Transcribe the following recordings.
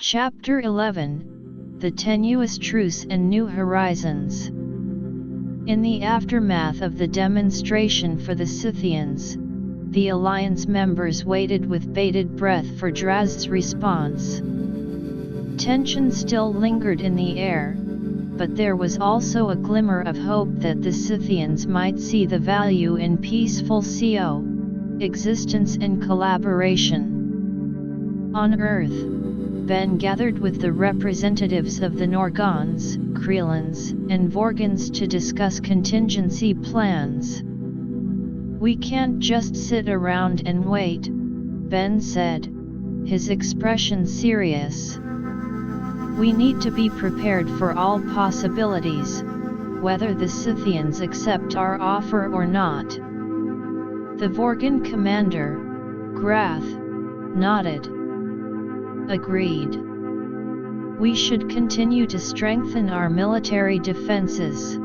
Chapter 11: The Tenuous Truce and New Horizons. In the aftermath of the demonstration for the Scythians, the Alliance members waited with bated breath for Draz's response. Tension still lingered in the air, but there was also a glimmer of hope that the Scythians might see the value in peaceful coexistence and collaboration. On Earth, Ben gathered with the representatives of the Norgons, Creelans, and Vorgons to discuss contingency plans. "We can't just sit around and wait," Ben said, his expression serious. "We need to be prepared for all possibilities, whether the Scythians accept our offer or not." The Vorgon commander, Grath, nodded. "Agreed. We should continue to strengthen our military defenses.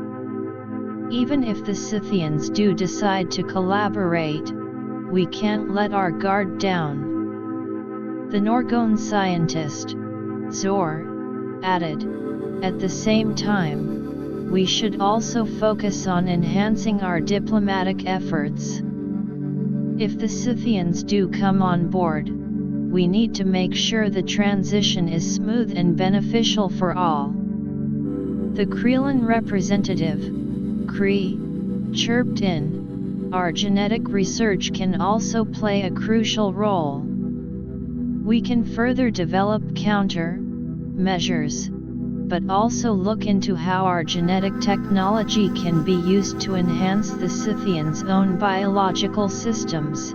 Even if the Scythians do decide to collaborate, we can't let our guard down." The Norgon scientist, Zor, added, "At the same time, we should also focus on enhancing our diplomatic efforts. If the Scythians do come on board, we need to make sure the transition is smooth and beneficial for all." The Creelan representative, Cree, chirped in, "Our genetic research can also play a crucial role. We can further develop counter-measures, but also look into how our genetic technology can be used to enhance the Scythians' own biological systems,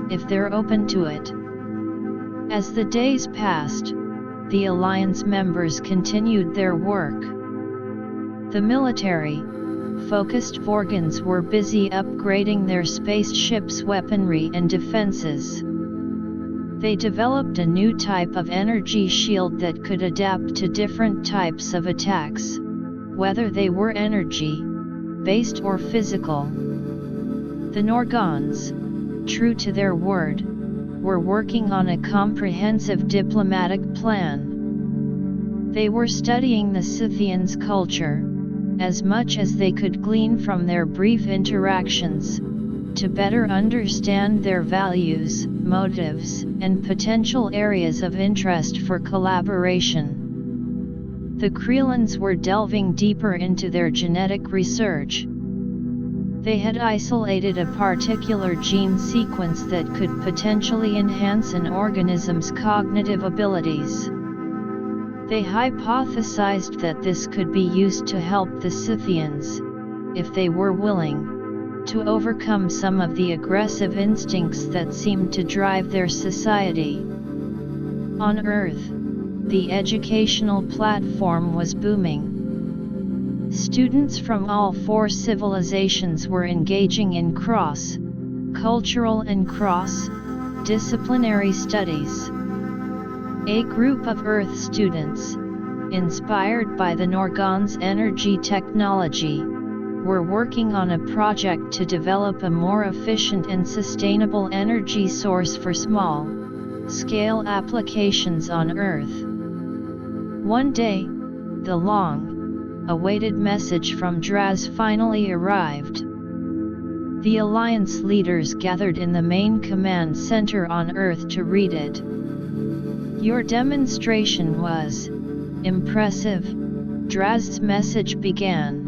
if they're open to it." As the days passed, the Alliance members continued their work. The military-focused Vorgons were busy upgrading their spaceship's weaponry and defenses. They developed a new type of energy shield that could adapt to different types of attacks, whether they were energy-based or physical. The Norgons, true to their word, were working on a comprehensive diplomatic plan. They were studying the Scythians' culture, as much as they could glean from their brief interactions, to better understand their values, motives, and potential areas of interest for collaboration. The Creelans were delving deeper into their genetic research. They had isolated a particular gene sequence that could potentially enhance an organism's cognitive abilities. They hypothesized that this could be used to help the Scythians, if they were willing, to overcome some of the aggressive instincts that seemed to drive their society. On Earth, the educational platform was booming. Students from all four civilizations were engaging in cross-cultural and cross-disciplinary studies. A group of Earth students, inspired by the Norgons' energy technology, were working on a project to develop a more efficient and sustainable energy source for small-scale applications on Earth. One day, the long-awaited message from Draz finally arrived. The Alliance leaders gathered in the main command center on Earth to read it. "Your demonstration was impressive," Draz's message began.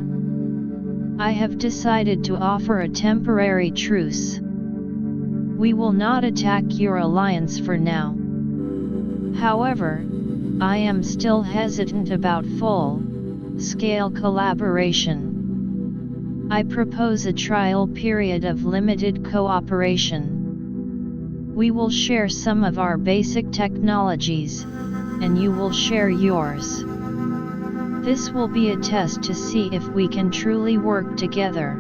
"I have decided to offer a temporary truce. We will not attack your alliance for now. However, I am still hesitant about full-scale collaboration. I propose a trial period of limited cooperation. We will share some of our basic technologies, and you will share yours. This will be a test to see if we can truly work together."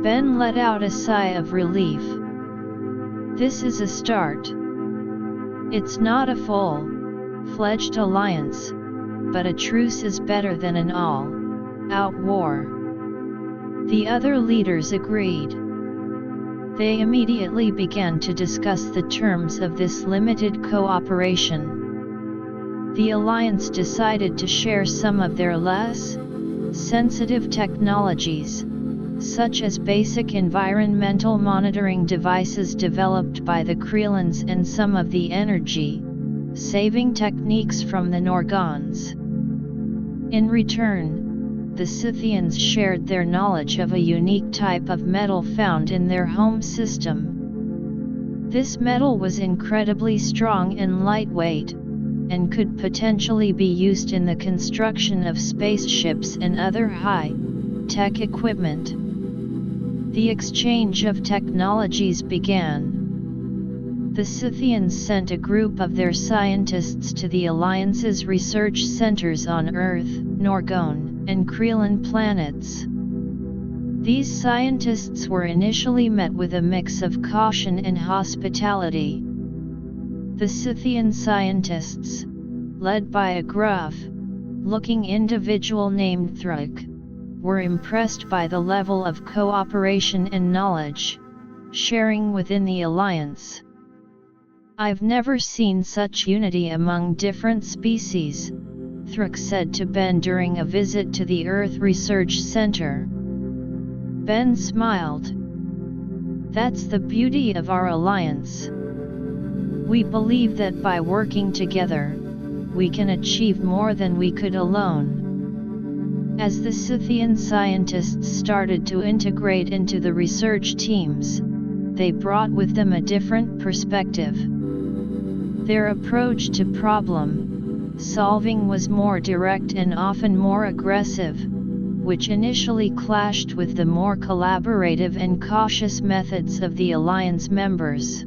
Ben let out a sigh of relief. This is a start. It's not a full-fledged alliance, but a truce is better than an all-out war. The other leaders agreed. They immediately began to discuss the terms of this limited cooperation. The Alliance decided to share some of their less sensitive technologies, such as basic environmental monitoring devices developed by the Creelans and some of the energy-saving techniques from the Norgons. In return, the Scythians shared their knowledge of a unique type of metal found in their home system. This metal was incredibly strong and lightweight, and could potentially be used in the construction of spaceships and other high-tech equipment. The exchange of technologies began. The Scythians sent a group of their scientists to the Alliance's research centers on Earth, Norgon, and Creelan planets. These scientists were initially met with a mix of caution and hospitality. The Scythian scientists, led by a gruff-looking individual named Thruk, were impressed by the level of cooperation and knowledge sharing within the Alliance. "I've never seen such unity among different species," Thruk said to Ben during a visit to the Earth Research Center. Ben smiled. "That's the beauty of our alliance. We believe that by working together, we can achieve more than we could alone." As the Scythian scientists started to integrate into the research teams, they brought with them a different perspective. Their approach to problem-solving was more direct and often more aggressive, which initially clashed with the more collaborative and cautious methods of the Alliance members.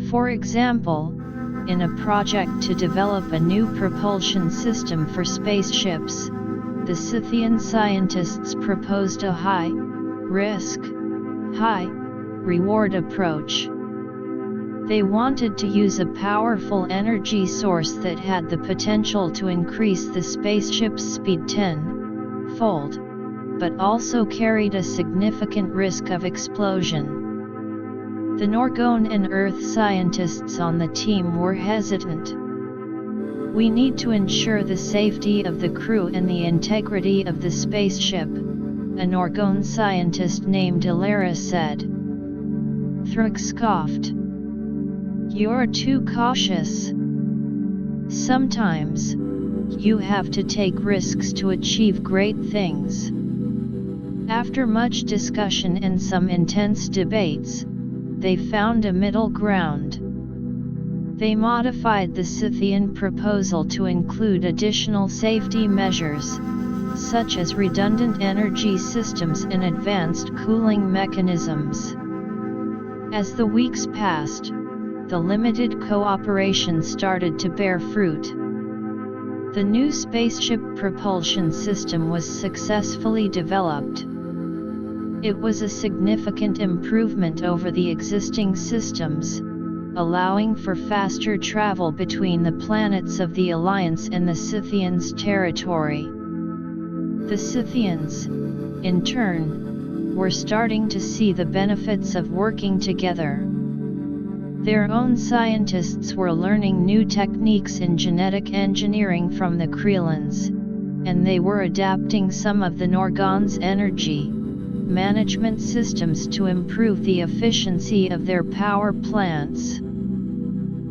For example, in a project to develop a new propulsion system for spaceships, the Scythian scientists proposed a high-risk, high-reward approach. They wanted to use a powerful energy source that had the potential to increase the spaceship's speed tenfold, but also carried a significant risk of explosion. The Norgon and Earth scientists on the team were hesitant. "We need to ensure the safety of the crew and the integrity of the spaceship," a Norgon scientist named Ilara said. Thruk scoffed. "You're too cautious. Sometimes, you have to take risks to achieve great things." After much discussion and some intense debates, they found a middle ground. They modified the Scythian proposal to include additional safety measures, such as redundant energy systems and advanced cooling mechanisms. As the weeks passed, the limited cooperation started to bear fruit. The new spaceship propulsion system was successfully developed. It was a significant improvement over the existing systems, allowing for faster travel between the planets of the Alliance and the Scythians' territory. The Scythians, in turn, were starting to see the benefits of working together. Their own scientists were learning new techniques in genetic engineering from the Creelans, and they were adapting some of the Norgon's energy management systems to improve the efficiency of their power plants.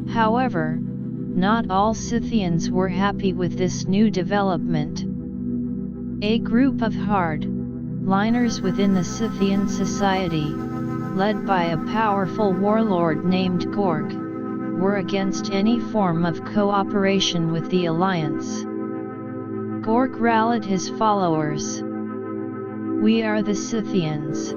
However, not all Scythians were happy with this new development. A group of hard-liners within the Scythian society, led by a powerful warlord named Gorg, were against any form of cooperation with the Alliance. Gorg rallied his followers. "We are the Scythians.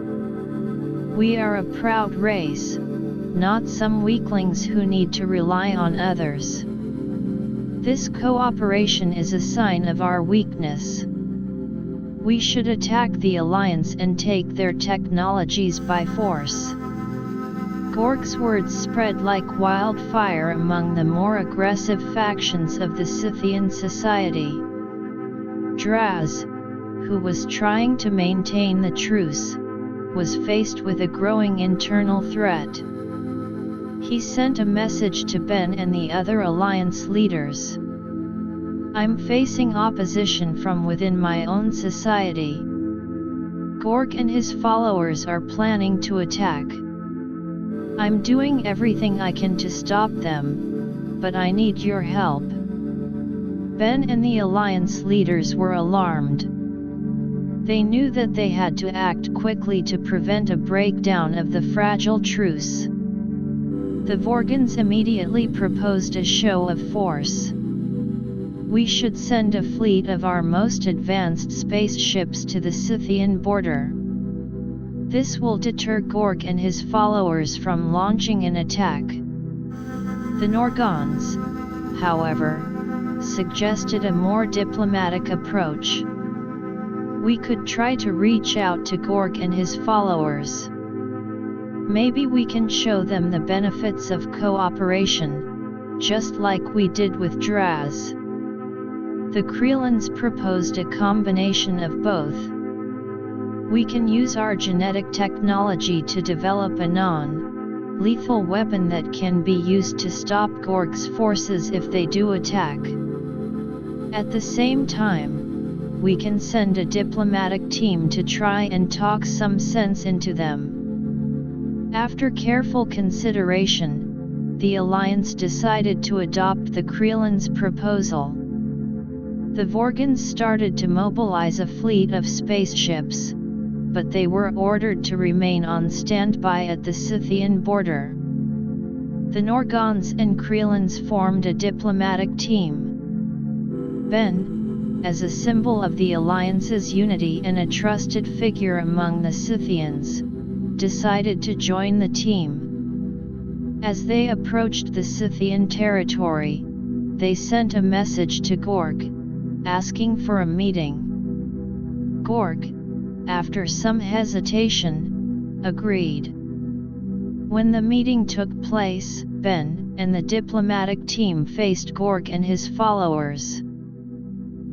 We are a proud race, not some weaklings who need to rely on others. This cooperation is a sign of our weakness. We should attack the Alliance and take their technologies by force." Gorg's words spread like wildfire among the more aggressive factions of the Scythian society. Draz, who was trying to maintain the truce, was faced with a growing internal threat. He sent a message to Ben and the other Alliance leaders. I'm facing opposition from within my own society. Gorg and his followers are planning to attack. I'm doing everything I can to stop them, but I need your help." Ben and the Alliance leaders were alarmed. They knew that they had to act quickly to prevent a breakdown of the fragile truce. The Vorgons immediately proposed a show of force. "We should send a fleet of our most advanced spaceships to the Scythian border. This will deter Gorg and his followers from launching an attack." The Norgons, however, suggested a more diplomatic approach. "We could try to reach out to Gorg and his followers. Maybe we can show them the benefits of cooperation, just like we did with Draz." The Creelans proposed a combination of both. "We can use our genetic technology to develop a non-lethal weapon that can be used to stop Gorg's forces if they do attack. At the same time, we can send a diplomatic team to try and talk some sense into them." After careful consideration, the Alliance decided to adopt the Creelans' proposal. The Vorgons started to mobilize a fleet of spaceships, but they were ordered to remain on standby at the Scythian border. The Norgons and Creelans formed a diplomatic team. Ben, as a symbol of the Alliance's unity and a trusted figure among the Scythians, decided to join the team. As they approached the Scythian territory, they sent a message to Gorg, asking for a meeting. Gorg, after some hesitation, agreed. When the meeting took place, Ben and the diplomatic team faced Gorg and his followers.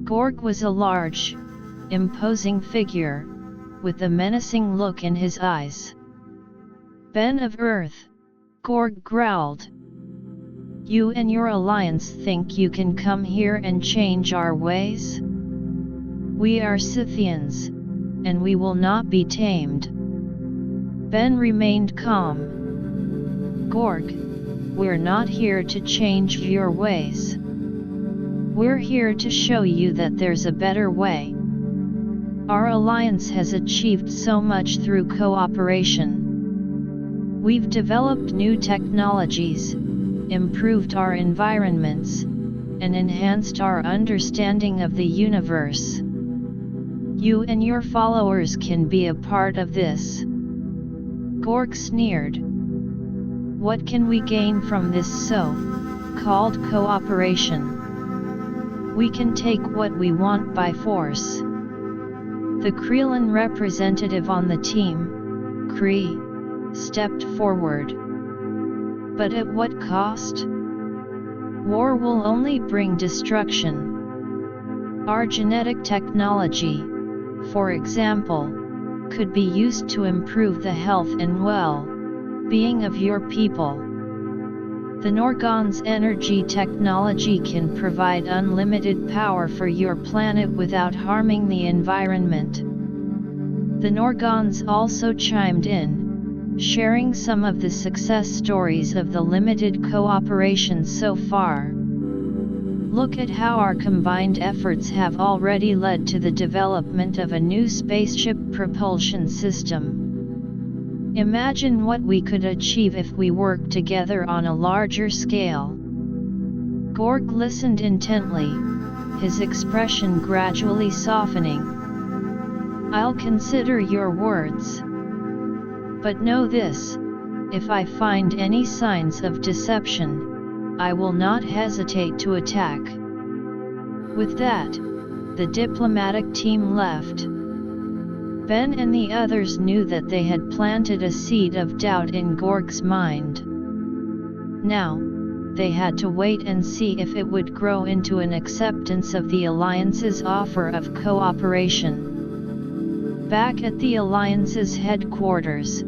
Gorg was a large, imposing figure, with a menacing look in his eyes. "Ben of Earth," Gorg growled. "You and your alliance think you can come here and change our ways? We are Scythians, and we will not be tamed." Ben remained calm. "Gorg, we're not here to change your ways. We're here to show you that there's a better way. Our alliance has achieved so much through cooperation. We've developed new technologies, improved our environments, and enhanced our understanding of the universe. You and your followers can be a part of this." Gorg sneered. "What can we gain from this so-called cooperation? We can take what we want by force." The Creelan representative on the team, Cree, stepped forward. "But at what cost? War will only bring destruction. Our genetic technology, for example, could be used to improve the health and well-being of your people. The Norgon's energy technology can provide unlimited power for your planet without harming the environment." The Norgons also chimed in, sharing some of the success stories of the limited cooperation so far. "Look at how our combined efforts have already led to the development of a new spaceship propulsion system. Imagine what we could achieve if we worked together on a larger scale." Gorg listened intently, his expression gradually softening. "I'll consider your words. But know this, if I find any signs of deception, I will not hesitate to attack." With that, the diplomatic team left. Ben and the others knew that they had planted a seed of doubt in Gorg's mind. Now, they had to wait and see if it would grow into an acceptance of the Alliance's offer of cooperation. Back at the Alliance's headquarters,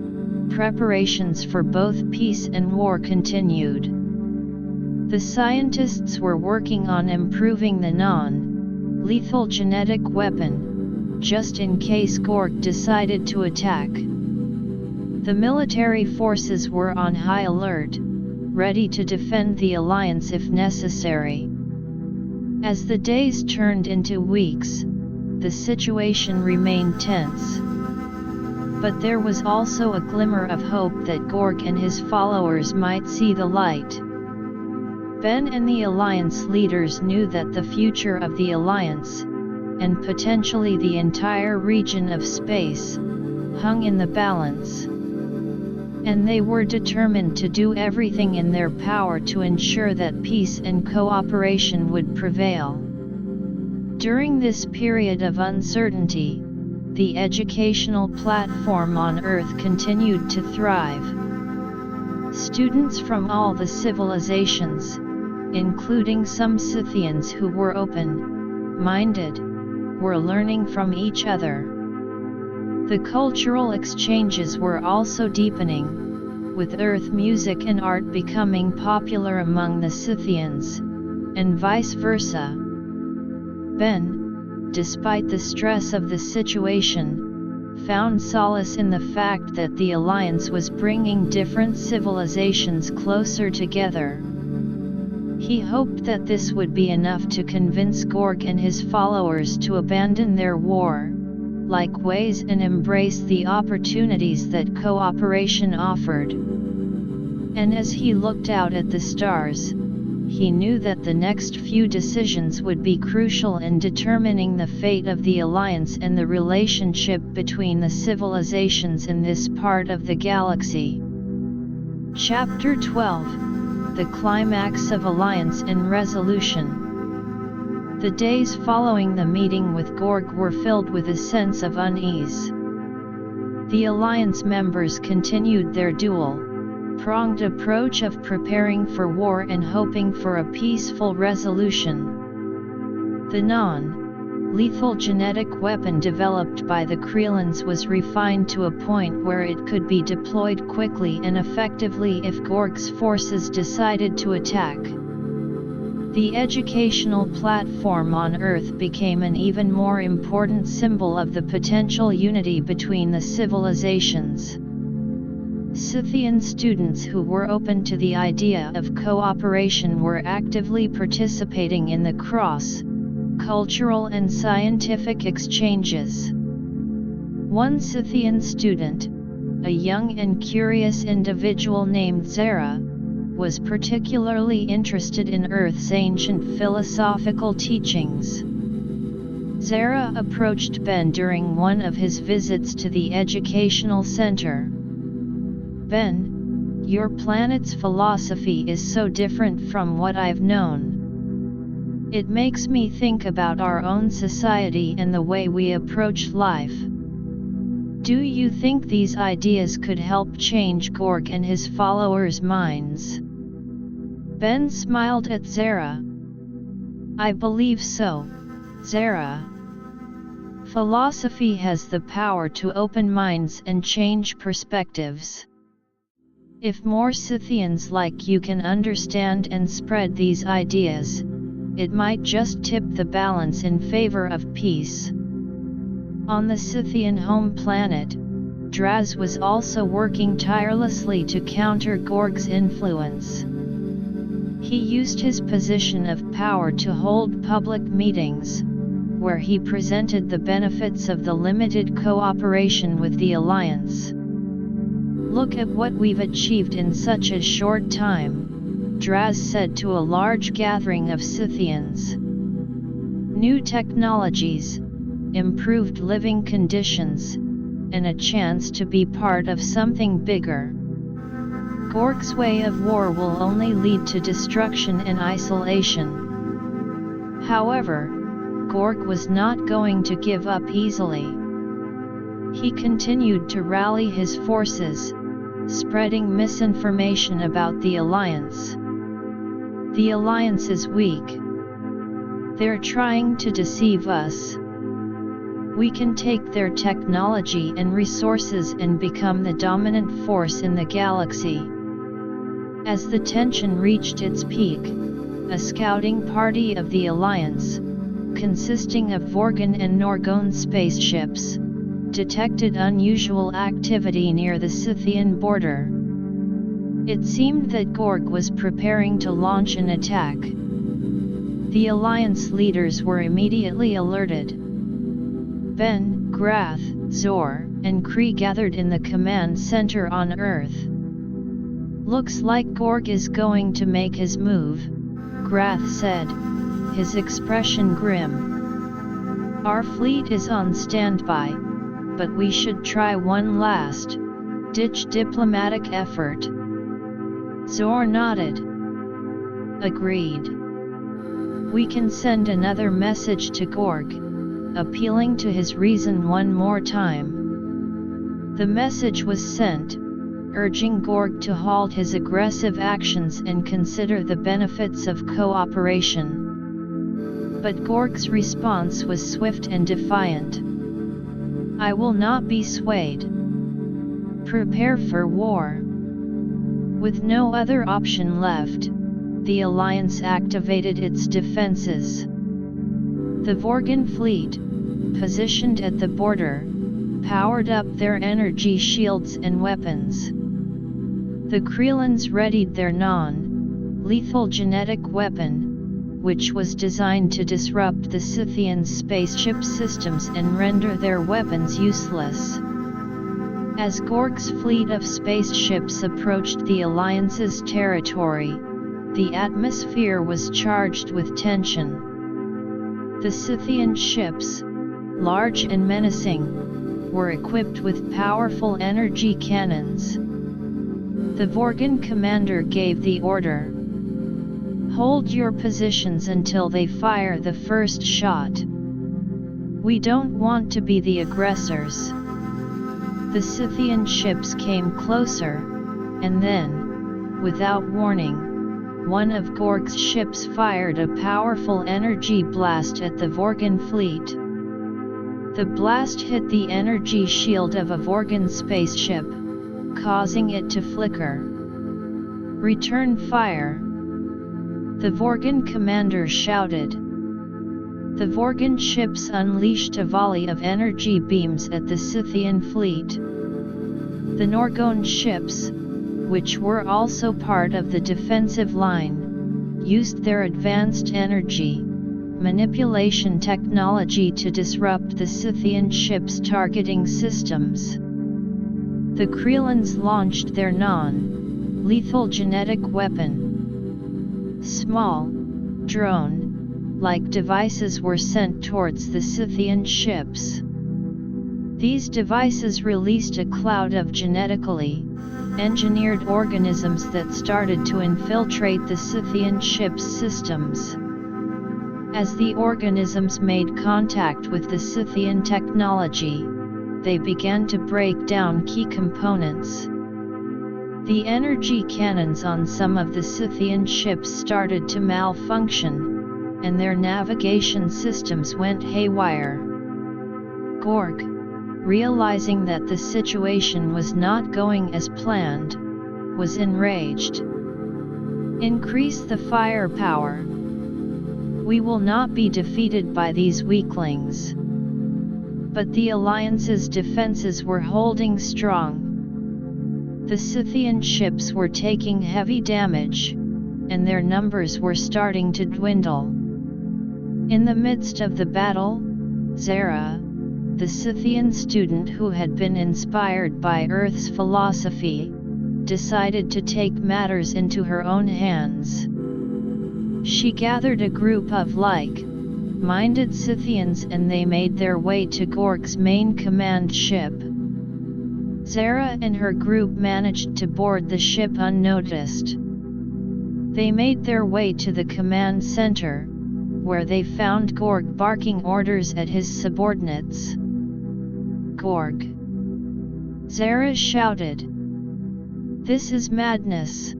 preparations for both peace and war continued. The scientists were working on improving the non-lethal genetic weapon, just in case Gork decided to attack. The military forces were on high alert, ready to defend the Alliance if necessary. As the days turned into weeks, the situation remained tense. But there was also a glimmer of hope that Gork and his followers might see the light. Ben and the Alliance leaders knew that the future of the Alliance, and potentially the entire region of space, hung in the balance. And they were determined to do everything in their power to ensure that peace and cooperation would prevail. During this period of uncertainty, the educational platform on Earth continued to thrive. Students from all the civilizations, including some Scythians who were open-minded, were learning from each other. The cultural exchanges were also deepening, with Earth music and art becoming popular among the Scythians, and vice versa. Ben, despite the stress of the situation, found solace in the fact that the Alliance was bringing different civilizations closer together. He hoped that this would be enough to convince Gork and his followers to abandon their war-like ways and embrace the opportunities that cooperation offered. And as he looked out at the stars, he knew that the next few decisions would be crucial in determining the fate of the Alliance and the relationship between the civilizations in this part of the galaxy. Chapter 12: The Climax of Alliance and Resolution. The days following the meeting with Gork were filled with a sense of unease. The Alliance members continued their dual-pronged approach of preparing for war and hoping for a peaceful resolution. The non-lethal genetic weapon developed by the Creelans was refined to a point where it could be deployed quickly and effectively if Gork's forces decided to attack. The educational platform on Earth became an even more important symbol of the potential unity between the civilizations. Scythian students who were open to the idea of cooperation were actively participating in the cross-cultural and scientific exchanges. One Scythian student, a young and curious individual named Zara, was particularly interested in Earth's ancient philosophical teachings. Zara approached Ben during one of his visits to the educational center. Ben, your planet's philosophy is so different from what I've known. It makes me think about our own society and the way we approach life. Do you think these ideas could help change Gork and his followers' minds? Ben smiled at Zara. I believe so, Zara. Philosophy has the power to open minds and change perspectives. If more Scythians like you can understand and spread these ideas, it might just tip the balance in favor of peace. On the Scythian home planet, Draz was also working tirelessly to counter Gork's influence. He used his position of power to hold public meetings, where he presented the benefits of the limited cooperation with the Alliance. Look at what we've achieved in such a short time, Draz said to a large gathering of Scythians. New technologies, improved living conditions, and a chance to be part of something bigger. Gork's way of war will only lead to destruction and isolation. However, Gork was not going to give up easily. He continued to rally his forces, spreading misinformation about the Alliance. The Alliance is weak. They're trying to deceive us. We can take their technology and resources and become the dominant force in the galaxy. As the tension reached its peak, a scouting party of the Alliance, consisting of Vorgan and Norgon spaceships, detected unusual activity near the Scythian border. It seemed that Gorg was preparing to launch an attack. The Alliance leaders were immediately alerted. Ben, Grath, Zor, and Kree gathered in the command center on Earth. "Looks like Gorg is going to make his move," Grath said, his expression grim. "Our fleet is on standby, but we should try one last, ditch diplomatic effort." Zor nodded. "Agreed. We can send another message to Gorg, appealing to his reason one more time." The message was sent, urging Gorg to halt his aggressive actions and consider the benefits of cooperation. But Gorg's response was swift and defiant. "I will not be swayed. Prepare for war." With no other option left, the Alliance activated its defenses. The Vorgan fleet, positioned at the border, powered up their energy shields and weapons. The Creelans readied their non-lethal genetic weapon, which was designed to disrupt the Scythian spaceship systems and render their weapons useless. As Gorg's fleet of spaceships approached the Alliance's territory, the atmosphere was charged with tension. The Scythian ships, large and menacing, were equipped with powerful energy cannons. The Vorgan commander gave the order, "Hold your positions until they fire the first shot. We don't want to be the aggressors." The Scythian ships came closer, and then, without warning, one of Gorg's ships fired a powerful energy blast at the Vorgan fleet. The blast hit the energy shield of a Vorgan spaceship, causing it to flicker. "Return fire!" the Vorgan commander shouted. The Vorgan ships unleashed a volley of energy beams at the Scythian fleet. The Norgon ships, which were also part of the defensive line, used their advanced energy manipulation technology to disrupt the Scythian ships' targeting systems. The Creelans launched their non-lethal genetic weapon. Small, drone-like devices were sent towards the Scythian ships. These devices released a cloud of genetically engineered organisms that started to infiltrate the Scythian ships' systems. As the organisms made contact with the Scythian technology, they began to break down key components. The energy cannons on some of the Scythian ships started to malfunction, and their navigation systems went haywire. Gorg, realizing that the situation was not going as planned, was enraged. "Increase the firepower. We will not be defeated by these weaklings." But the Alliance's defenses were holding strong. The Scythian ships were taking heavy damage, and their numbers were starting to dwindle. In the midst of the battle, Zara, the Scythian student who had been inspired by Earth's philosophy, decided to take matters into her own hands. She gathered a group of like-minded Scythians and they made their way to Gorg's main command ship. Zara and her group managed to board the ship unnoticed. They made their way to the command center, where they found Gorg barking orders at his subordinates. "Gorg!" Zara shouted. "This is madness.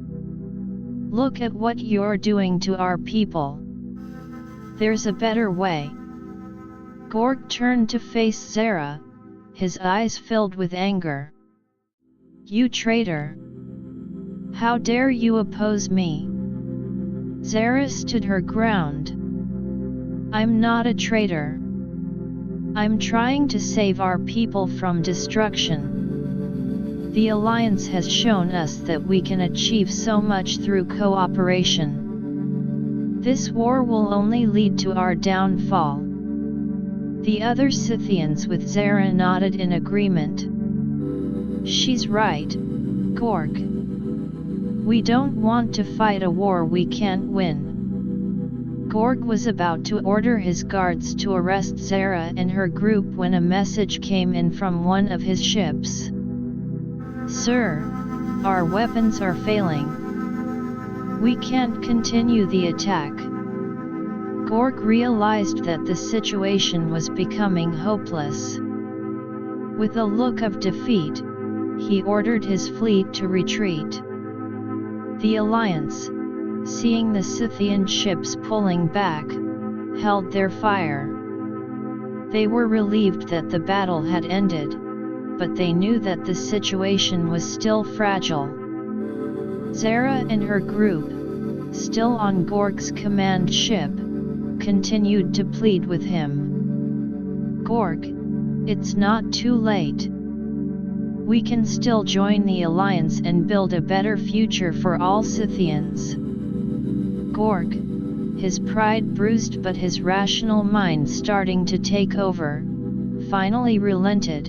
Look at what you're doing to our people. There's a better way." Gorg turned to face Zara, his eyes filled with anger. "You traitor! How dare you oppose me? Zara stood her ground. I'm not a traitor. I'm trying to save our people from destruction. The Alliance has shown us that we can achieve so much through cooperation. This war will only lead to our downfall. The other Scythians with Zara nodded in agreement. She's right, Gorg. We don't want to fight a war we can't win. Gorg was about to order his guards to arrest Zara and her group when a message came in from one of his ships. Sir, our weapons are failing. We can't continue the attack. Gorg realized that the situation was becoming hopeless. With a look of defeat, he ordered his fleet to retreat. The Alliance, seeing the Scythian ships pulling back, held their fire. They were relieved that the battle had ended, but they knew that the situation was still fragile. Zara and her group, still on Gorg's command ship, continued to plead with him. Gorg, it's not too late. We can still join the Alliance and build a better future for all Scythians. Gorg, his pride bruised but his rational mind starting to take over, finally relented.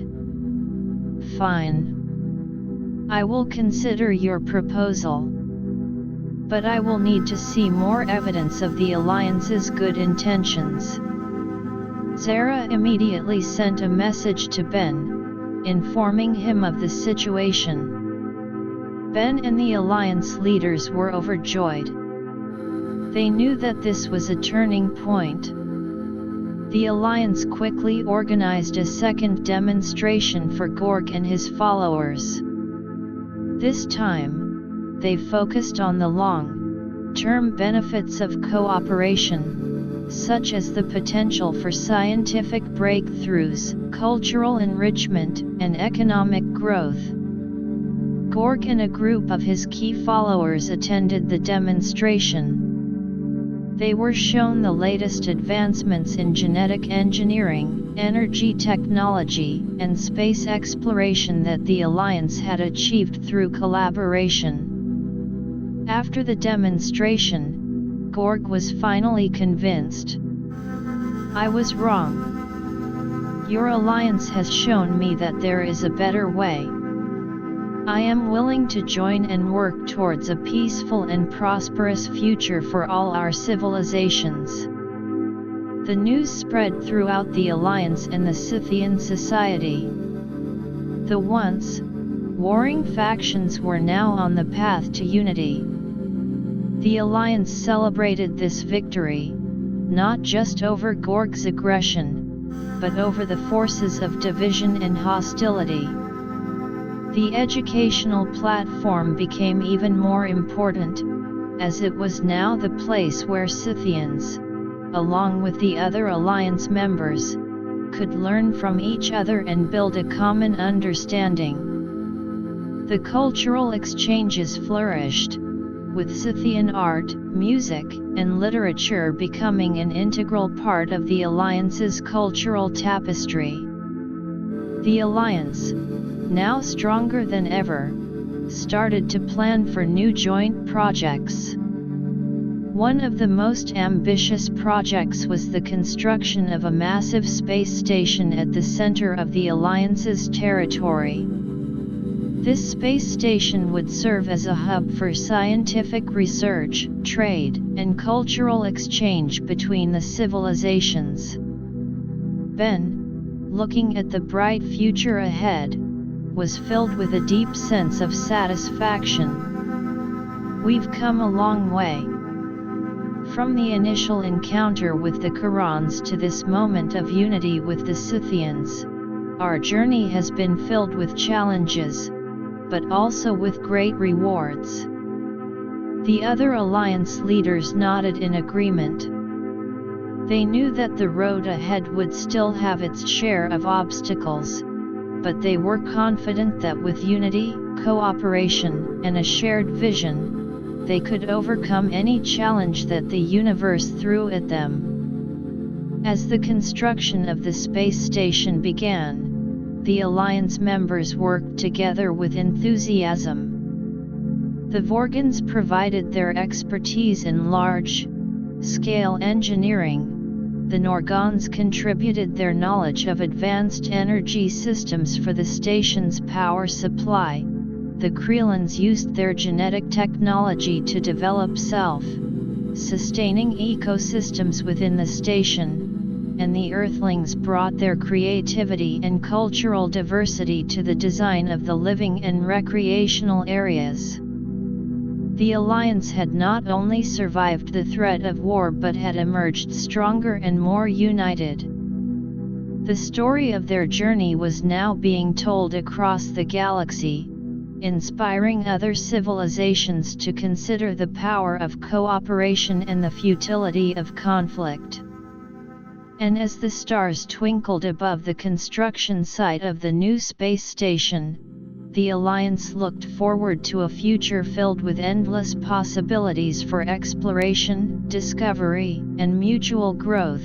Fine. I will consider your proposal. But I will need to see more evidence of the Alliance's good intentions. Zara immediately sent a message to Ben, informing him of the situation. Ben and the Alliance leaders were overjoyed. They knew that this was a turning point. The Alliance quickly organized a second demonstration for Gorg and his followers. This time, they focused on the long-term benefits of cooperation, such as the potential for scientific breakthroughs, cultural enrichment, and economic growth. Gorg and a group of his key followers attended the demonstration. They were shown the latest advancements in genetic engineering, energy technology, and space exploration that the Alliance had achieved through collaboration. After the demonstration, Gorg was finally convinced. I was wrong. Your Alliance has shown me that there is a better way. I am willing to join and work towards a peaceful and prosperous future for all our civilizations. The news spread throughout the Alliance and the Scythian society. The once warring factions were now on the path to unity. The Alliance celebrated this victory, not just over Gorg's aggression, but over the forces of division and hostility. The educational platform became even more important, as it was now the place where Scythians, along with the other Alliance members, could learn from each other and build a common understanding. The cultural exchanges flourished, with Scythian art, music, and literature becoming an integral part of the Alliance's cultural tapestry. The Alliance, now stronger than ever, started to plan for new joint projects. One of the most ambitious projects was the construction of a massive space station at the center of the Alliance's territory. This space station would serve as a hub for scientific research, trade, and cultural exchange between the civilizations. Ben, looking at the bright future ahead, was filled with a deep sense of satisfaction. We've come a long way. From the initial encounter with the Qurans to this moment of unity with the Scythians, our journey has been filled with challenges, but also with great rewards. The other Alliance leaders nodded in agreement. They knew that the road ahead would still have its share of obstacles, but they were confident that with unity, cooperation, and a shared vision, they could overcome any challenge that the universe threw at them. As the construction of the space station began, the Alliance members worked together with enthusiasm. The Vorgans provided their expertise in large-scale engineering. The Norgons contributed their knowledge of advanced energy systems for the station's power supply. The Creelans used their genetic technology to develop self-sustaining ecosystems within the station, and the Earthlings brought their creativity and cultural diversity to the design of the living and recreational areas. The Alliance had not only survived the threat of war but had emerged stronger and more united. The story of their journey was now being told across the galaxy, inspiring other civilizations to consider the power of cooperation and the futility of conflict. And as the stars twinkled above the construction site of the new space station, the Alliance looked forward to a future filled with endless possibilities for exploration, discovery, and mutual growth.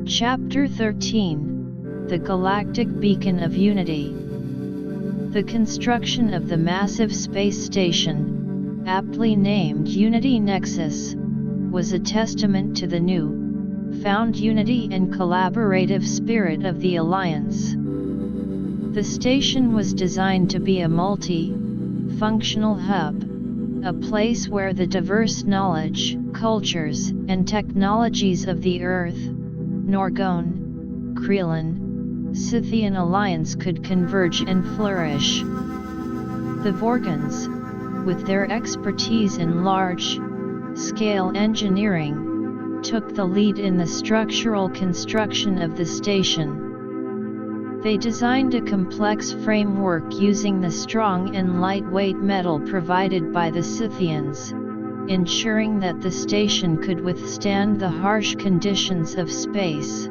Chapter 13: The Galactic Beacon of Unity. The construction of the massive space station, aptly named Unity Nexus, was a testament to the new-found unity and collaborative spirit of the Alliance. The station was designed to be a multi-functional hub, a place where the diverse knowledge, cultures, and technologies of the Earth, Norgon, Creelan, Scythian Alliance could converge and flourish. The Vorgans, with their expertise in large-scale engineering, took the lead in the structural construction of the station. They designed a complex framework using the strong and lightweight metal provided by the Scythians, ensuring that the station could withstand the harsh conditions of space.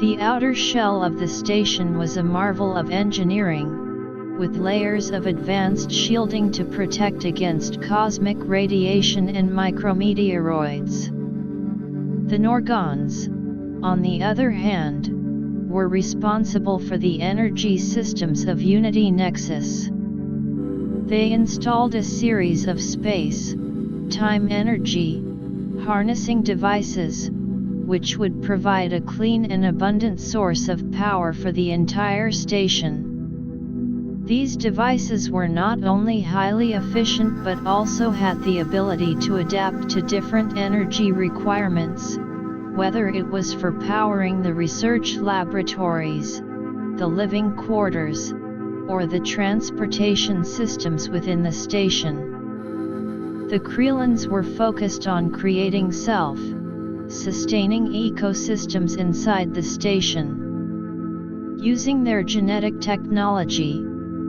The outer shell of the station was a marvel of engineering, with layers of advanced shielding to protect against cosmic radiation and micrometeoroids. The Norgons, on the other hand, were responsible for the energy systems of Unity Nexus. They installed a series of space-time energy harnessing devices, which would provide a clean and abundant source of power for the entire station. These devices were not only highly efficient but also had the ability to adapt to different energy requirements, whether it was for powering the research laboratories, the living quarters, or the transportation systems within the station. The Creelans were focused on creating self-sustaining ecosystems inside the station. Using their genetic technology,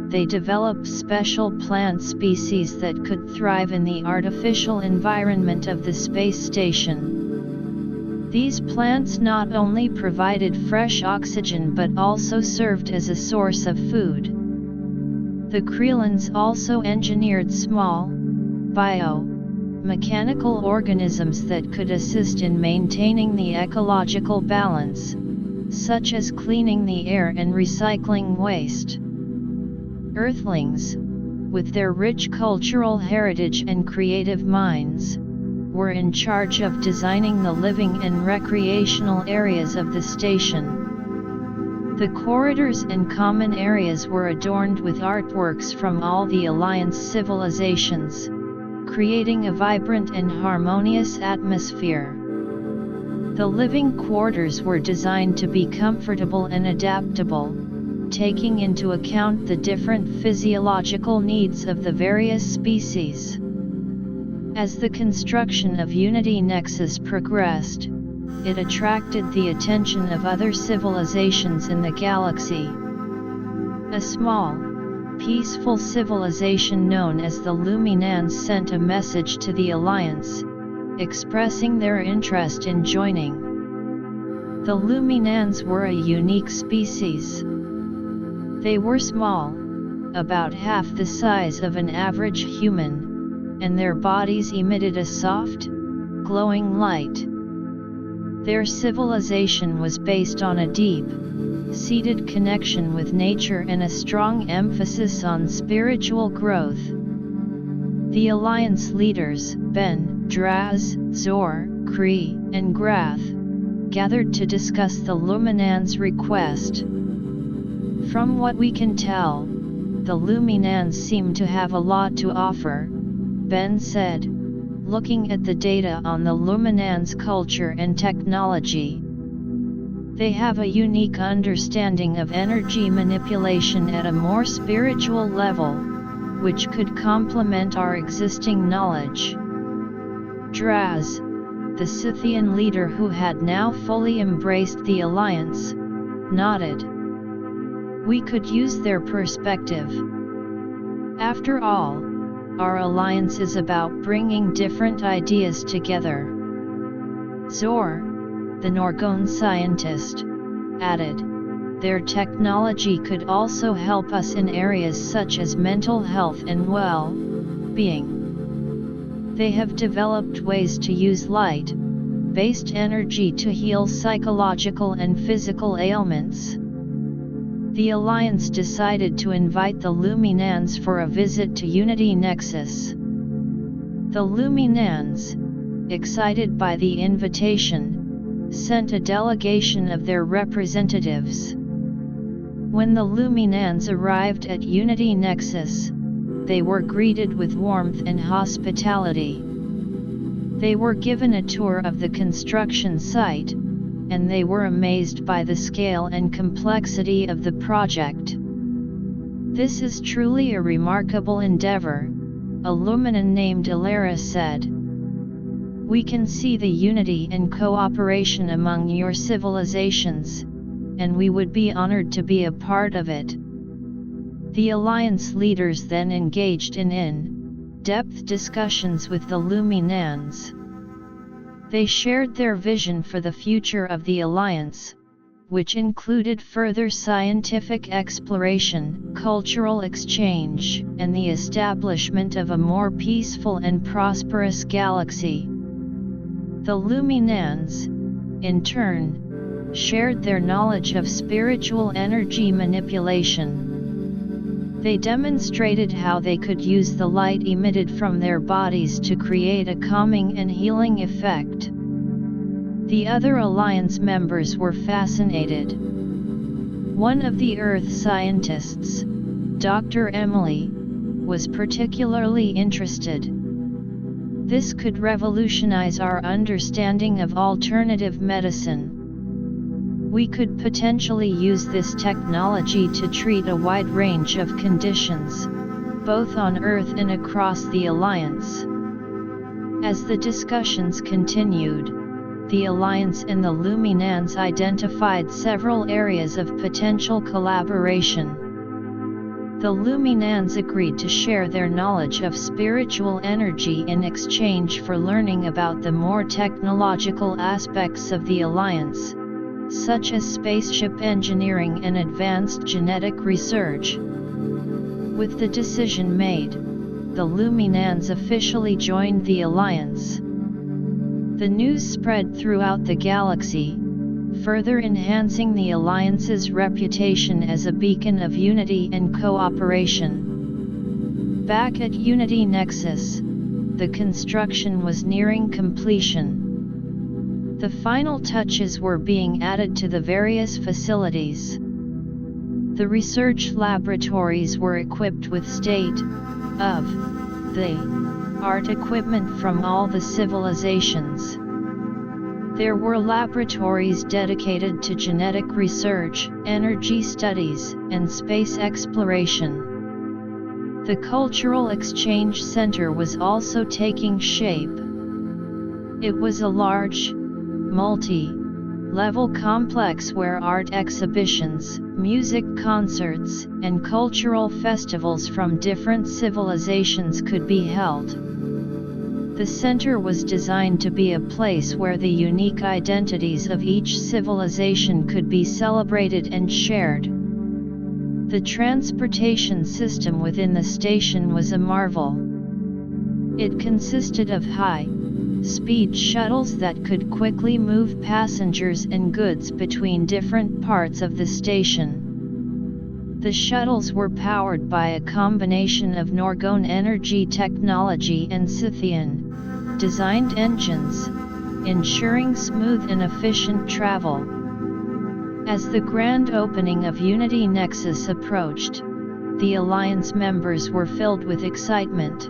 they developed special plant species that could thrive in the artificial environment of the space station. These plants not only provided fresh oxygen but also served as a source of food. The Creelans also engineered small, bio-mechanical organisms that could assist in maintaining the ecological balance, such as cleaning the air and recycling waste. Earthlings, with their rich cultural heritage and creative minds, were in charge of designing the living and recreational areas of the station. The corridors and common areas were adorned with artworks from all the Alliance civilizations, creating a vibrant and harmonious atmosphere. The living quarters were designed to be comfortable and adaptable, taking into account the different physiological needs of the various species. As the construction of Unity Nexus progressed, it attracted the attention of other civilizations in the galaxy. A small, peaceful civilization known as the Luminans sent a message to the Alliance, expressing their interest in joining. The Luminans were a unique species. They were small, about half the size of an average human, and their bodies emitted a soft, glowing light. Their civilization was based on a deep-seated connection with nature and a strong emphasis on spiritual growth. The Alliance leaders, Ben, Draz, Zor, Kree, and Grath, gathered to discuss the Luminans' request. From what we can tell, the Luminans seem to have a lot to offer, Ben said, looking at the data on the Luminans' culture and technology. They have a unique understanding of energy manipulation at a more spiritual level, which could complement our existing knowledge. Draz, the Scythian leader who had now fully embraced the Alliance, nodded. We could use their perspective. After all, our alliance is about bringing different ideas together. Zor, the Norgon scientist, added, their technology could also help us in areas such as mental health and well-being. They have developed ways to use light-based energy to heal psychological and physical ailments. The Alliance decided to invite the Luminans for a visit to Unity Nexus. The Luminans, excited by the invitation, sent a delegation of their representatives. When the Luminans arrived at Unity Nexus, they were greeted with warmth and hospitality. They were given a tour of the construction site, and they were amazed by the scale and complexity of the project. This is truly a remarkable endeavor, a Luminan named Ilara said. We can see the unity and cooperation among your civilizations, and we would be honored to be a part of it. The Alliance leaders then engaged in in-depth discussions with the Luminans. They shared their vision for the future of the Alliance, which included further scientific exploration, cultural exchange, and the establishment of a more peaceful and prosperous galaxy. The Luminans, in turn, shared their knowledge of spiritual energy manipulation. They demonstrated how they could use the light emitted from their bodies to create a calming and healing effect. The other Alliance members were fascinated. One of the Earth scientists, Dr. Emily, was particularly interested. This could revolutionize our understanding of alternative medicine. We could potentially use this technology to treat a wide range of conditions, both on Earth and across the Alliance. As the discussions continued, the Alliance and the Luminans identified several areas of potential collaboration. The Luminans agreed to share their knowledge of spiritual energy in exchange for learning about the more technological aspects of the Alliance, such as spaceship engineering and advanced genetic research. With the decision made, the Luminans officially joined the Alliance. The news spread throughout the galaxy, further enhancing the Alliance's reputation as a beacon of unity and cooperation. Back at Unity Nexus, the construction was nearing completion. The final touches were being added to the various facilities. The research laboratories were equipped with state-of-the-art equipment from all the civilizations. There were laboratories dedicated to genetic research, energy studies, and space exploration. The Cultural Exchange Center was also taking shape. It was a large, multi-level complex where art exhibitions, music concerts, and cultural festivals from different civilizations could be held. The center was designed to be a place where the unique identities of each civilization could be celebrated and shared. The transportation system within the station was a marvel. It consisted of high-speed shuttles that could quickly move passengers and goods between different parts of the station. The shuttles were powered by a combination of Norgon energy technology and Scythian-designed engines, ensuring smooth and efficient travel. As the grand opening of Unity Nexus approached, the Alliance members were filled with excitement.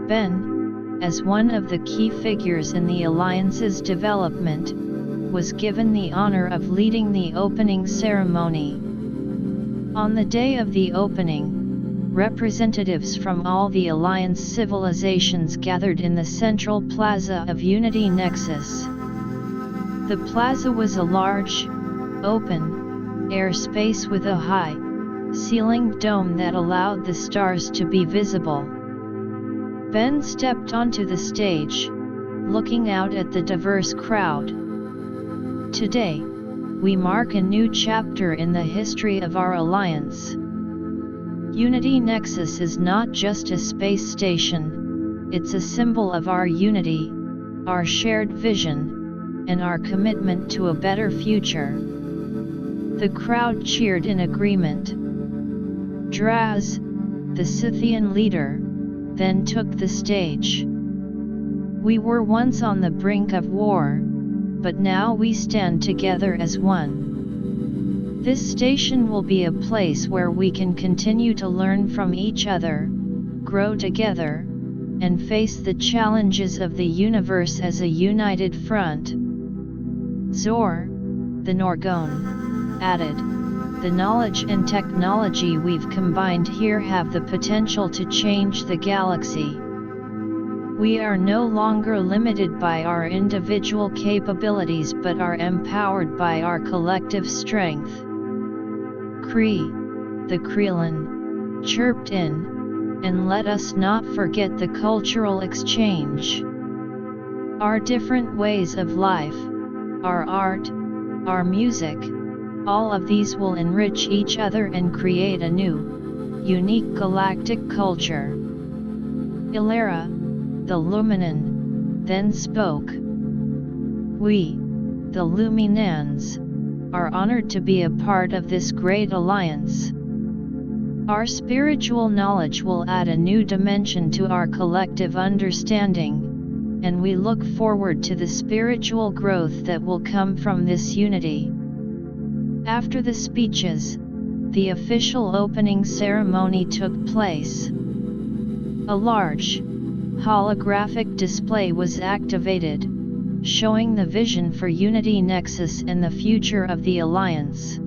Ben, as one of the key figures in the Alliance's development, was given the honor of leading the opening ceremony. On the day of the opening, representatives from all the Alliance civilizations gathered in the central plaza of Unity Nexus. The plaza was a large, open airspace with a high-ceilinged dome that allowed the stars to be visible. Ben stepped onto the stage, looking out at the diverse crowd. Today, we mark a new chapter in the history of our alliance. Unity Nexus is not just a space station, it's a symbol of our unity, our shared vision, and our commitment to a better future. The crowd cheered in agreement. Draz, the Scythian leader, then took the stage. We were once on the brink of war, but now we stand together as one. This station will be a place where we can continue to learn from each other, grow together, and face the challenges of the universe as a united front. Zor, the Norgon, added, "The knowledge and technology we've combined here have the potential to change the galaxy. We are no longer limited by our individual capabilities but are empowered by our collective strength." Cree, the Creelan, chirped in, "And let us not forget the cultural exchange. Our different ways of life, our art, our music, all of these will enrich each other and create a new, unique galactic culture." Ilera, the Luminan, then spoke. "We, the Luminans, are honored to be a part of this great alliance. Our spiritual knowledge will add a new dimension to our collective understanding, and we look forward to the spiritual growth that will come from this unity." After the speeches, the official opening ceremony took place. A large, holographic display was activated, showing the vision for Unity Nexus and the future of the Alliance.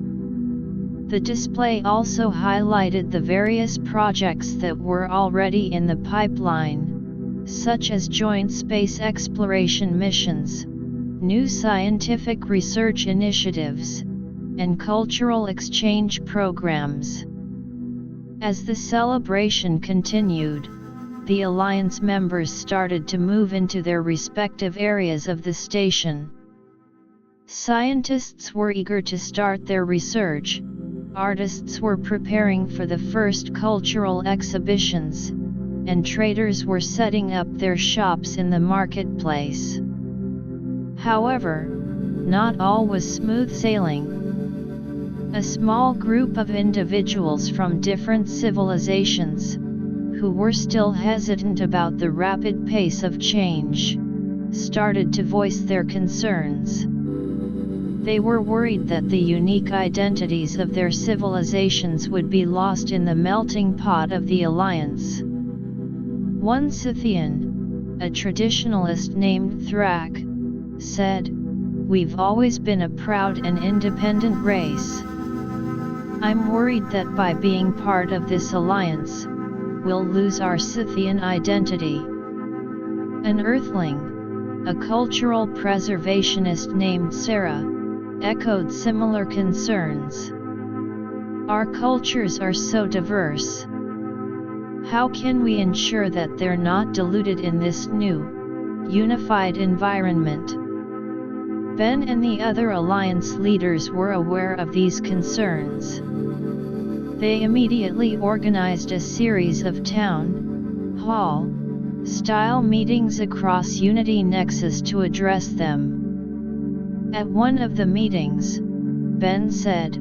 The display also highlighted the various projects that were already in the pipeline, such as joint space exploration missions, new scientific research initiatives, and cultural exchange programs. As the celebration continued, the Alliance members started to move into their respective areas of the station. Scientists were eager to start their research, artists were preparing for the first cultural exhibitions, and traders were setting up their shops in the marketplace. However, not all was smooth sailing. A small group of individuals from different civilizations, who were still hesitant about the rapid pace of change, started to voice their concerns. They were worried that the unique identities of their civilizations would be lost in the melting pot of the Alliance. One Scythian, a traditionalist named Thrak, said, "We've always been a proud and independent race. I'm worried that by being part of this alliance, we'll lose our Scythian identity." An Earthling, a cultural preservationist named Sarah, echoed similar concerns. "Our cultures are so diverse. How can we ensure that they're not diluted in this new, unified environment?" Ben and the other Alliance leaders were aware of these concerns. They immediately organized a series of town hall-style meetings across Unity Nexus to address them. At one of the meetings, Ben said,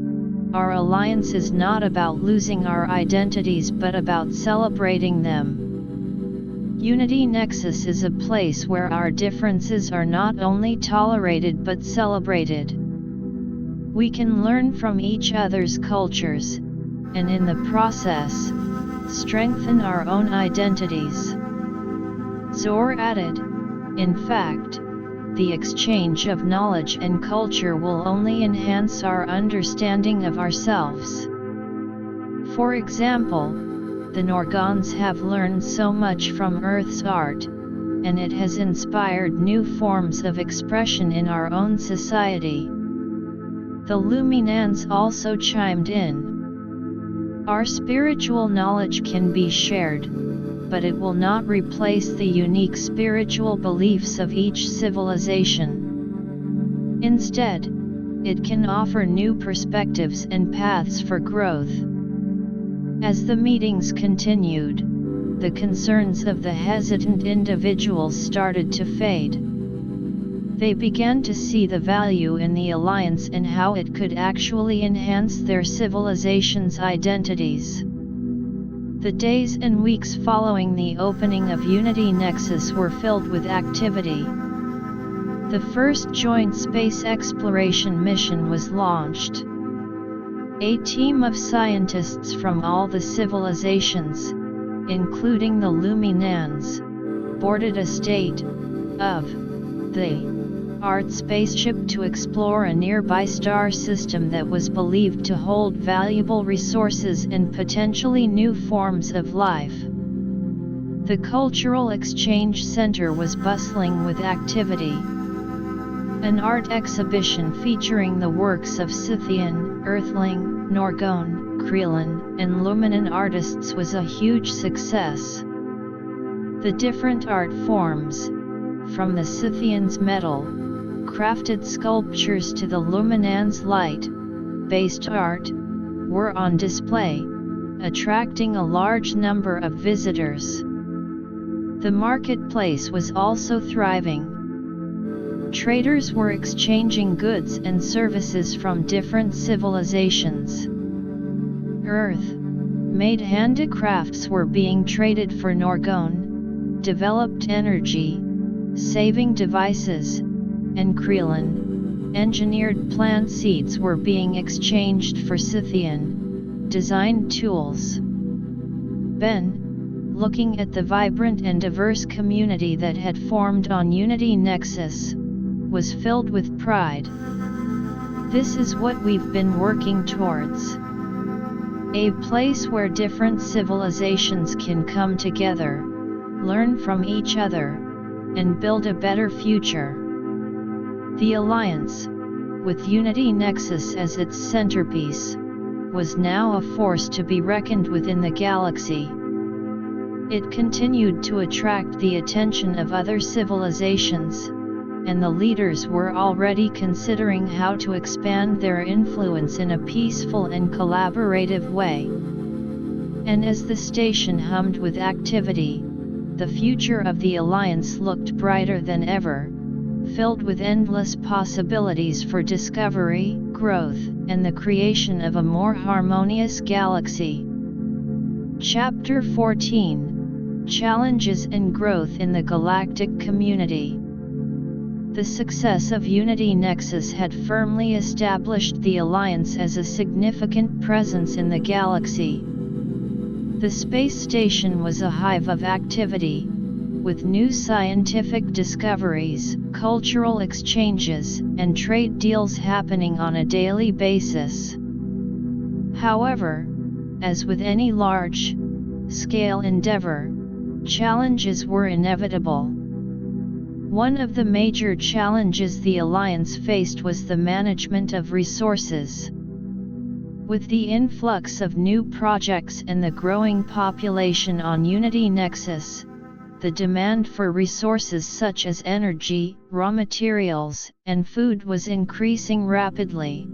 "Our alliance is not about losing our identities but about celebrating them. Unity Nexus is a place where our differences are not only tolerated but celebrated. We can learn from each other's cultures, and in the process, strengthen our own identities." Zor added, "In fact, the exchange of knowledge and culture will only enhance our understanding of ourselves. For example, the Norgons have learned so much from Earth's art, and it has inspired new forms of expression in our own society." The Luminans also chimed in. "Our spiritual knowledge can be shared, but it will not replace the unique spiritual beliefs of each civilization. Instead, it can offer new perspectives and paths for growth." As the meetings continued, the concerns of the hesitant individuals started to fade. They began to see the value in the alliance and how it could actually enhance their civilization's identities. The days and weeks following the opening of Unity Nexus were filled with activity. The first joint space exploration mission was launched. A team of scientists from all the civilizations, including the Luminans, boarded a state-of-the-art spaceship to explore a nearby star system that was believed to hold valuable resources and potentially new forms of life. The Cultural Exchange Center was bustling with activity. An art exhibition featuring the works of Scythian, Earthling, Norgon, Creelan, and Luminan artists was a huge success. The different art forms, from the Scythians' metal crafted sculptures to the Luminans' light-based art, were on display, attracting a large number of visitors. The marketplace was also thriving. Traders were exchanging goods and services from different civilizations. Earth-made handicrafts were being traded for Norgon-developed energy-saving devices, and Creelan-engineered plant seeds were being exchanged for Scythian-designed tools. Ben, looking at the vibrant and diverse community that had formed on Unity Nexus, was filled with pride. This is what we've been working towards. A place where different civilizations can come together, learn from each other, and build a better future. The Alliance, with Unity Nexus as its centerpiece, was now a force to be reckoned with in the galaxy. It continued to attract the attention of other civilizations, and the leaders were already considering how to expand their influence in a peaceful and collaborative way. And as the station hummed with activity, the future of the Alliance looked brighter than ever, filled with endless possibilities for discovery, growth, and the creation of a more harmonious galaxy. Chapter 14: Challenges and Growth in the Galactic Community. The success of Unity Nexus had firmly established the Alliance as a significant presence in the galaxy. The space station was a hive of activity, with new scientific discoveries, cultural exchanges, and trade deals happening on a daily basis. However, as with any large-scale endeavor, challenges were inevitable. One of the major challenges the Alliance faced was the management of resources. With the influx of new projects and the growing population on Unity Nexus, the demand for resources such as energy, raw materials, and food was increasing rapidly.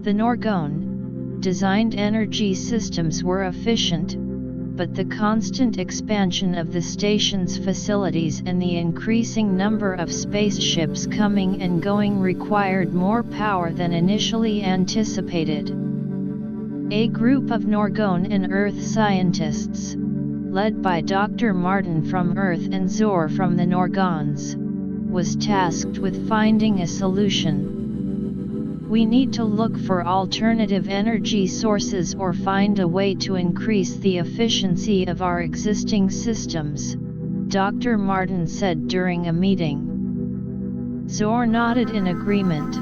The Norgon, designed energy systems were efficient, but the constant expansion of the station's facilities and the increasing number of spaceships coming and going required more power than initially anticipated. A group of Norgon and Earth scientists, led by Dr. Martin from Earth and Zor from the Norgons, was tasked with finding a solution. "We need to look for alternative energy sources or find a way to increase the efficiency of our existing systems," Dr. Martin said during a meeting. Zor nodded in agreement.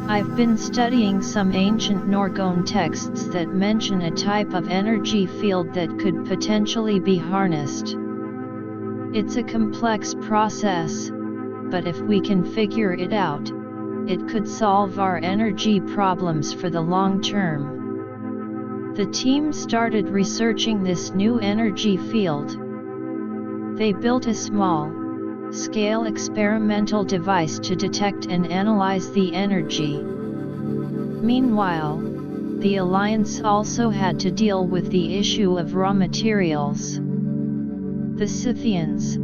"I've been studying some ancient Norgon texts that mention a type of energy field that could potentially be harnessed. It's a complex process, but if we can figure it out, it could solve our energy problems for the long term." The team started researching this new energy field. They built a small-scale experimental device to detect and analyze the energy. Meanwhile, the Alliance also had to deal with the issue of raw materials. The Scythians,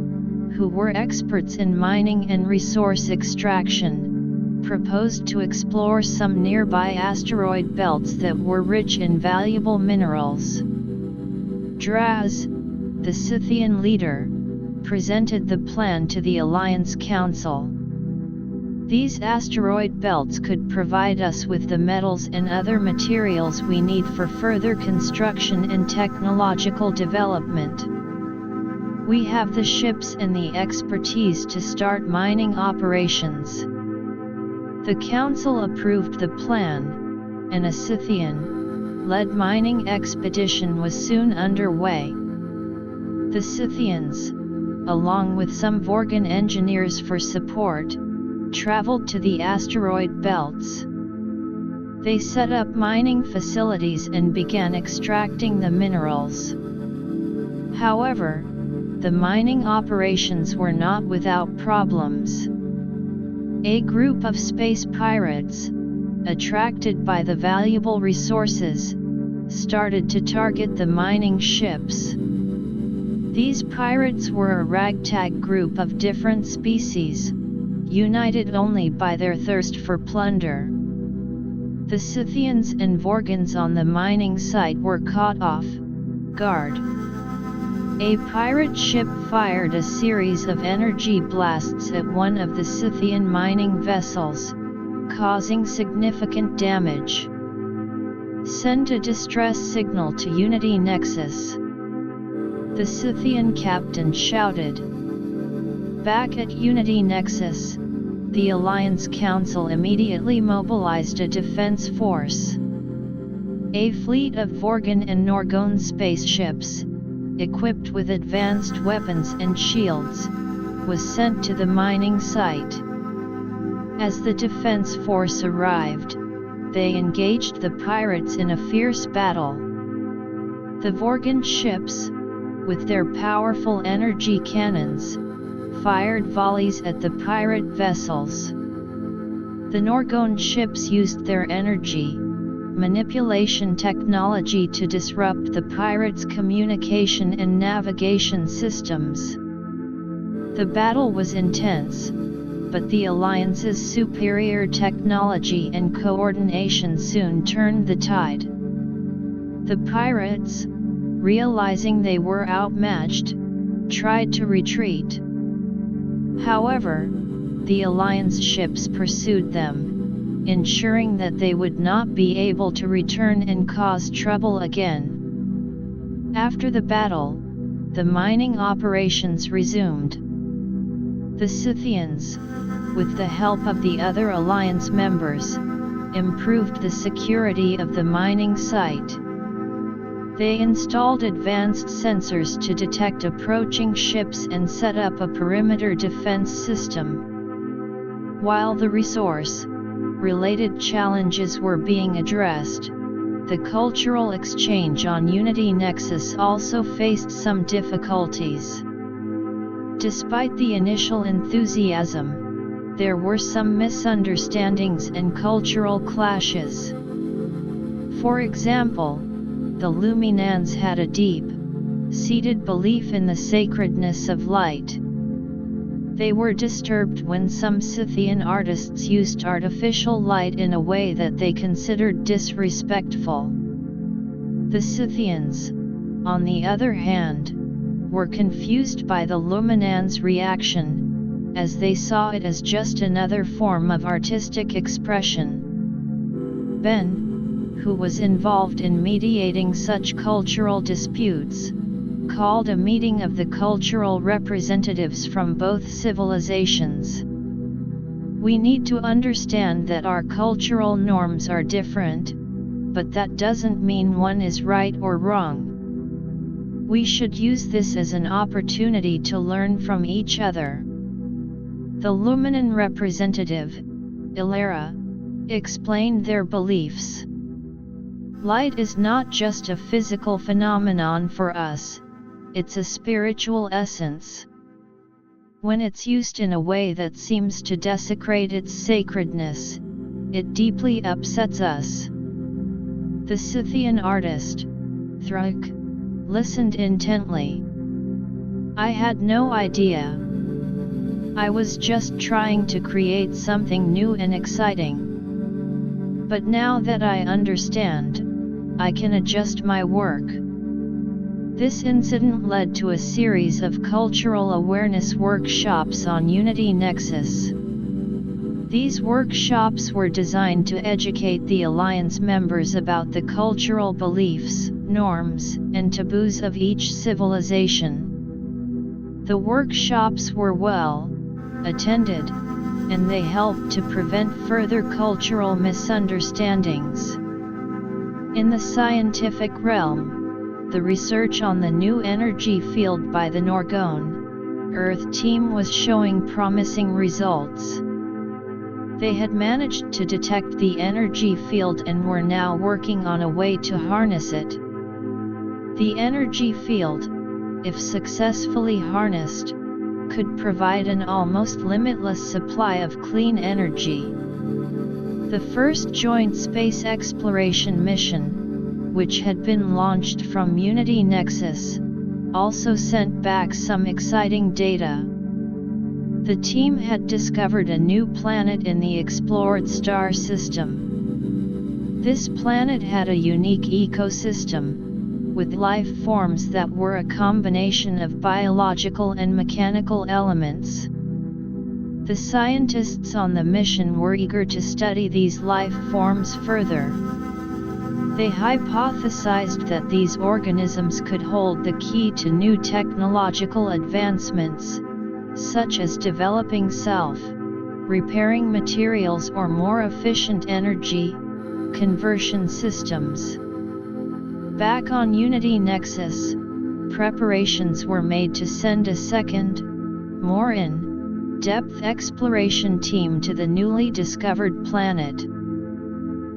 who were experts in mining and resource extraction, proposed to explore some nearby asteroid belts that were rich in valuable minerals. Draz, the Scythian leader, presented the plan to the Alliance Council. "These asteroid belts could provide us with the metals and other materials we need for further construction and technological development. We have the ships and the expertise to start mining operations." The council approved the plan, and a Scythian-led mining expedition was soon underway. The Scythians, along with some Vorgan engineers for support, traveled to the asteroid belts. They set up mining facilities and began extracting the minerals. However, the mining operations were not without problems. A group of space pirates, attracted by the valuable resources, started to target the mining ships. These pirates were a ragtag group of different species, united only by their thirst for plunder. The Scythians and Vorgans on the mining site were caught off guard. A pirate ship fired a series of energy blasts at one of the Scythian mining vessels, causing significant damage. "Send a distress signal to Unity Nexus," the Scythian captain shouted. Back at Unity Nexus, the Alliance Council immediately mobilized a defense force. A fleet of Vorgan and Norgon spaceships, equipped with advanced weapons and shields, was sent to the mining site. As the defense force arrived, they engaged the pirates in a fierce battle. The Vorgan ships, with their powerful energy cannons, fired volleys at the pirate vessels. The Norgon ships used their energy manipulation technology to disrupt the pirates' communication and navigation systems. The battle was intense, but the Alliance's superior technology and coordination soon turned the tide. The pirates, realizing they were outmatched, tried to retreat. However, the Alliance ships pursued them, ensuring that they would not be able to return and cause trouble again. After the battle, the mining operations resumed. The Scythians, with the help of the other Alliance members, improved the security of the mining site. They installed advanced sensors to detect approaching ships and set up a perimeter defense system. While the resource-related challenges were being addressed, the cultural exchange on Unity Nexus also faced some difficulties. Despite the initial enthusiasm, there were some misunderstandings and cultural clashes. For example, the Luminans had a deep-seated belief in the sacredness of light. They were disturbed when some Scythian artists used artificial light in a way that they considered disrespectful. The Scythians, on the other hand, were confused by the Luminans' reaction, as they saw it as just another form of artistic expression. Ben, who was involved in mediating such cultural disputes, called a meeting of the cultural representatives from both civilizations. We need to understand that our cultural norms are different, but that doesn't mean one is right or wrong. We should use this as an opportunity to learn from each other. The Luminan representative, Ilera, explained their beliefs. Light is not just a physical phenomenon for us, it's a spiritual essence. When it's used in a way that seems to desecrate its sacredness, it deeply upsets us. The Scythian artist, Thruk, listened intently. I had no idea. I was just trying to create something new and exciting. But now that I understand, I can adjust my work. This incident led to a series of cultural awareness workshops on Unity Nexus. These workshops were designed to educate the Alliance members about the cultural beliefs, norms, and taboos of each civilization. The workshops were well attended, and they helped to prevent further cultural misunderstandings. In the scientific realm, the research on the new energy field by the Norgon Earth team was showing promising results. They had managed to detect the energy field and were now working on a way to harness it. The energy field, if successfully harnessed, could provide an almost limitless supply of clean energy. The first joint space exploration mission, which had been launched from Unity Nexus, also sent back some exciting data. The team had discovered a new planet in the explored star system. This planet had a unique ecosystem, with life forms that were a combination of biological and mechanical elements. The scientists on the mission were eager to study these life forms further. They hypothesized that these organisms could hold the key to new technological advancements, such as developing self-repairing materials or more efficient energy conversion systems. Back on Unity Nexus, preparations were made to send a second, more in-depth exploration team to the newly discovered planet.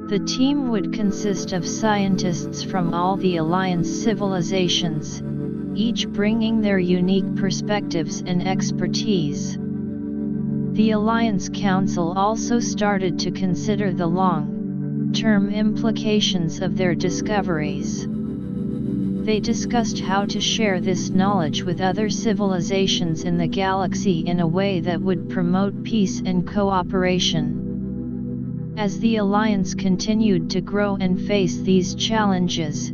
The team would consist of scientists from all the Alliance civilizations, each bringing their unique perspectives and expertise. The Alliance Council also started to consider the long-term implications of their discoveries. They discussed how to share this knowledge with other civilizations in the galaxy in a way that would promote peace and cooperation. As the Alliance continued to grow and face these challenges,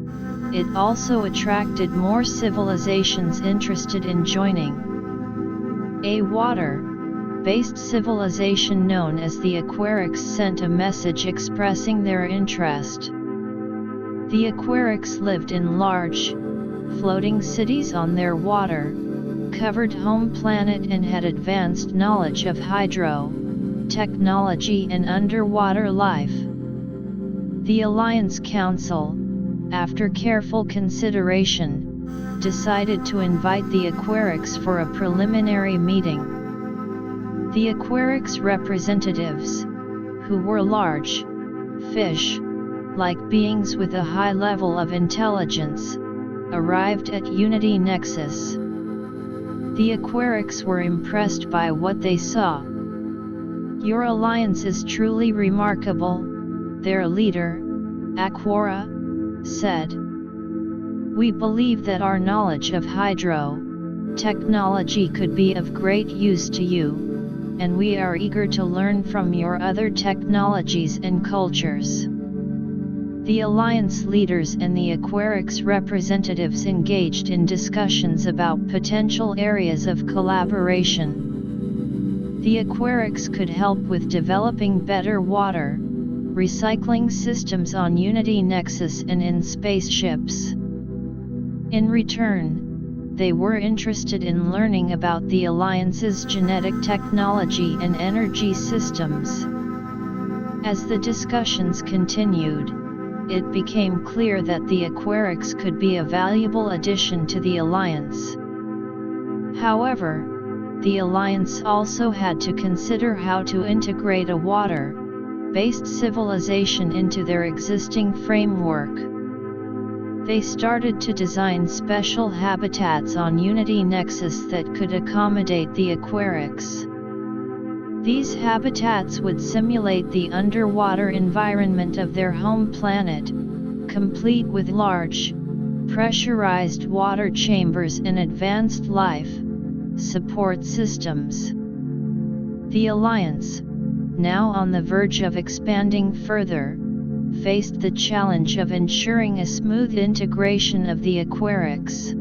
it also attracted more civilizations interested in joining. A water-based civilization known as the Aquarics sent a message expressing their interest. The Aquarics lived in large, floating cities on their water-covered home planet and had advanced knowledge of hydro technology and underwater life. The Alliance Council, after careful consideration, decided to invite the Aquarics for a preliminary meeting. The Aquarics representatives, who were large, fish-like beings with a high level of intelligence, arrived at Unity Nexus. The Aquarics were impressed by what they saw. "Your alliance is truly remarkable," their leader, Aquara said. We believe that our knowledge of hydro technology could be of great use to you, and we are eager to learn from your other technologies and cultures. The Alliance leaders and the Aquarix representatives engaged in discussions about potential areas of collaboration. The Aquarix could help with developing better water recycling systems on Unity Nexus and in spaceships. In return, they were interested in learning about the Alliance's genetic technology and energy systems. As the discussions continued, it became clear that the Aquarix could be a valuable addition to the Alliance. However, the Alliance also had to consider how to integrate a water-based civilization into their existing framework. They started to design special habitats on Unity Nexus that could accommodate the Aquarix. These habitats would simulate the underwater environment of their home planet, complete with large, pressurized water chambers and advanced life support systems. The Alliance, now on the verge of expanding further, faced the challenge of ensuring a smooth integration of the Aquarix.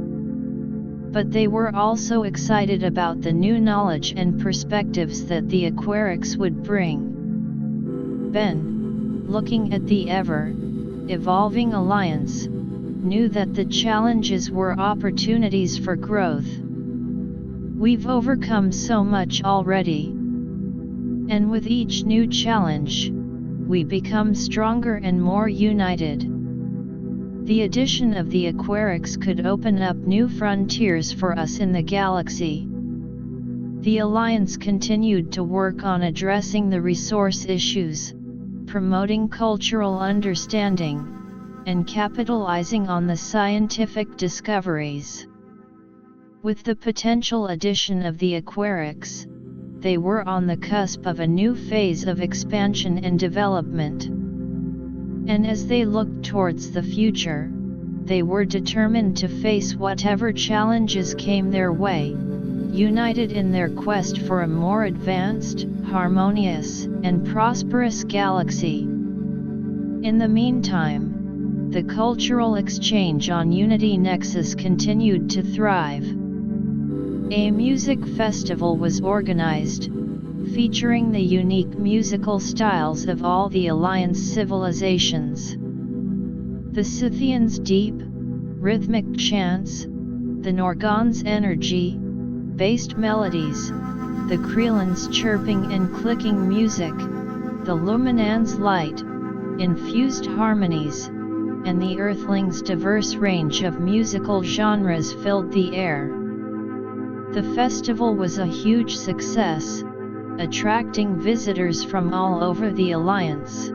But they were also excited about the new knowledge and perspectives that the Aquarix would bring. Ben, looking at the ever-evolving Alliance, knew that the challenges were opportunities for growth. We've overcome so much already. And with each new challenge, we become stronger and more united. The addition of the Aquarix could open up new frontiers for us in the galaxy. The Alliance continued to work on addressing the resource issues, promoting cultural understanding, and capitalizing on the scientific discoveries. With the potential addition of the Aquarix, they were on the cusp of a new phase of expansion and development. And as they looked towards the future, they were determined to face whatever challenges came their way, united in their quest for a more advanced, harmonious, and prosperous galaxy. In the meantime, the cultural exchange on Unity Nexus continued to thrive. A music festival was organized, featuring the unique musical styles of all the Alliance civilizations. The Scythians' deep, rhythmic chants, the Norgons' energy-based melodies, the Creelans' chirping and clicking music, the Luminans' light-infused harmonies, and the Earthlings' diverse range of musical genres filled the air. The festival was a huge success, attracting visitors from all over the Alliance.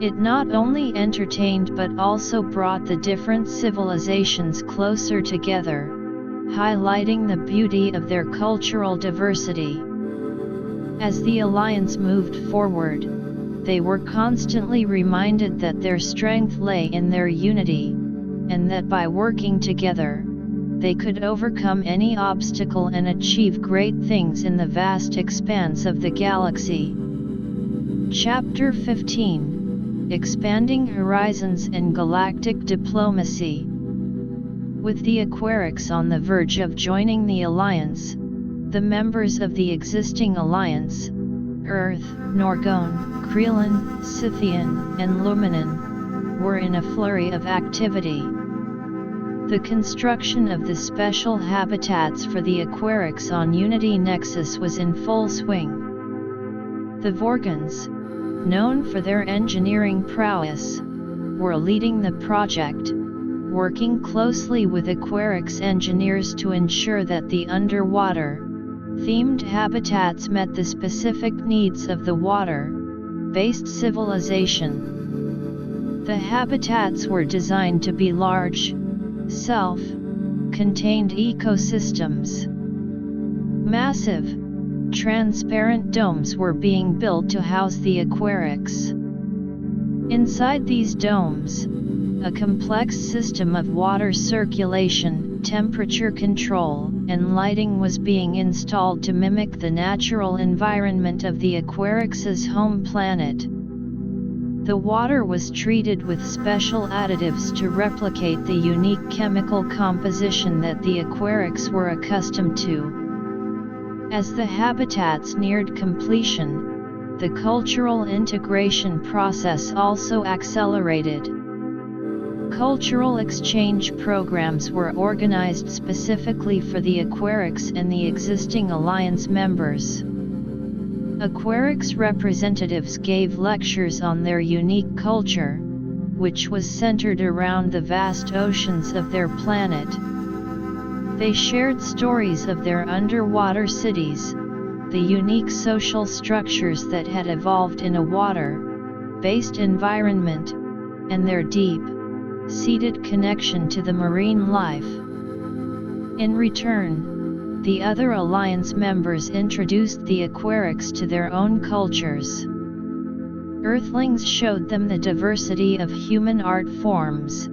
It not only entertained but also brought the different civilizations closer together, highlighting the beauty of their cultural diversity. As the Alliance moved forward, they were constantly reminded that their strength lay in their unity, and that by working together, they could overcome any obstacle and achieve great things in the vast expanse of the galaxy. Chapter 15: Expanding Horizons and Galactic Diplomacy. With the Aquarix on the verge of joining the Alliance, the members of the existing Alliance, Earth, Norgon, Creelan, Scythian, and Luminan, were in a flurry of activity. The construction of the special habitats for the Aquarix on Unity Nexus was in full swing. The Vorgons, known for their engineering prowess, were leading the project, working closely with Aquarix engineers to ensure that the underwater-themed habitats met the specific needs of the water-based civilization. The habitats were designed to be large, self-contained ecosystems. Massive, transparent domes were being built to house the Aquarix. Inside these domes, a complex system of water circulation, temperature control, and lighting was being installed to mimic the natural environment of the Aquarix's home planet. The water was treated with special additives to replicate the unique chemical composition that the Aquarix were accustomed to. As the habitats neared completion, the cultural integration process also accelerated. Cultural exchange programs were organized specifically for the Aquarix and the existing Alliance members. Aquarix representatives gave lectures on their unique culture, which was centered around the vast oceans of their planet. They shared stories of their underwater cities, the unique social structures that had evolved in a water-based environment, and their deep-seated connection to the marine life. In return, the other Alliance members introduced the Aquarix to their own cultures. Earthlings showed them the diversity of human art forms,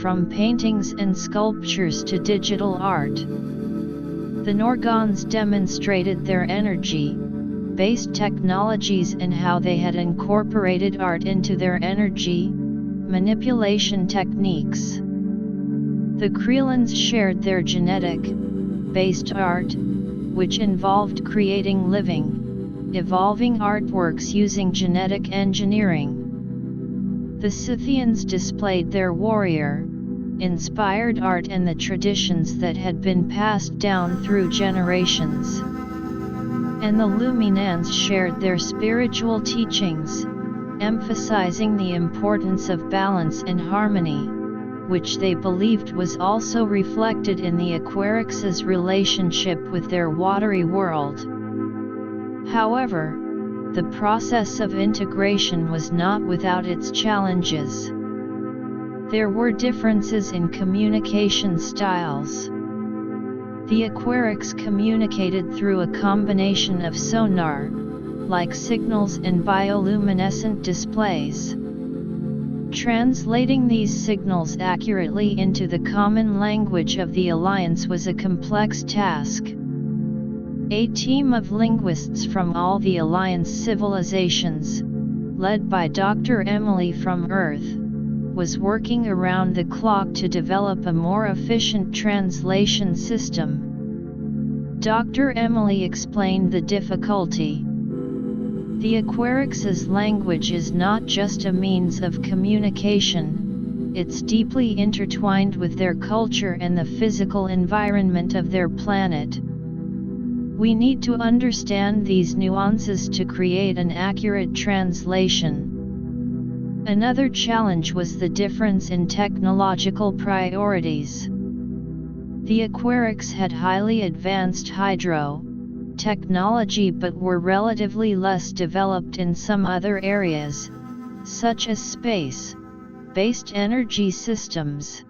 from paintings and sculptures to digital art. The Norgons demonstrated their energy-based technologies and how they had incorporated art into their energy manipulation techniques. The Creelans shared their genetic-based art, which involved creating living, evolving artworks using genetic engineering. The Scythians displayed their warrior-inspired art and the traditions that had been passed down through generations. And the Luminans shared their spiritual teachings, emphasizing the importance of balance and harmony, which they believed was also reflected in the Aquarix's relationship with their watery world. However, the process of integration was not without its challenges. There were differences in communication styles. The Aquarix communicated through a combination of sonar-like signals and bioluminescent displays. Translating these signals accurately into the common language of the Alliance was a complex task. A team of linguists from all the Alliance civilizations, led by Dr. Emily from Earth, was working around the clock to develop a more efficient translation system. Dr. Emily explained the difficulty. The Aquarix's language is not just a means of communication, it's deeply intertwined with their culture and the physical environment of their planet. We need to understand these nuances to create an accurate translation. Another challenge was the difference in technological priorities. The Aquarix had highly advanced hydro technology but were relatively less developed in some other areas, such as space-based energy systems.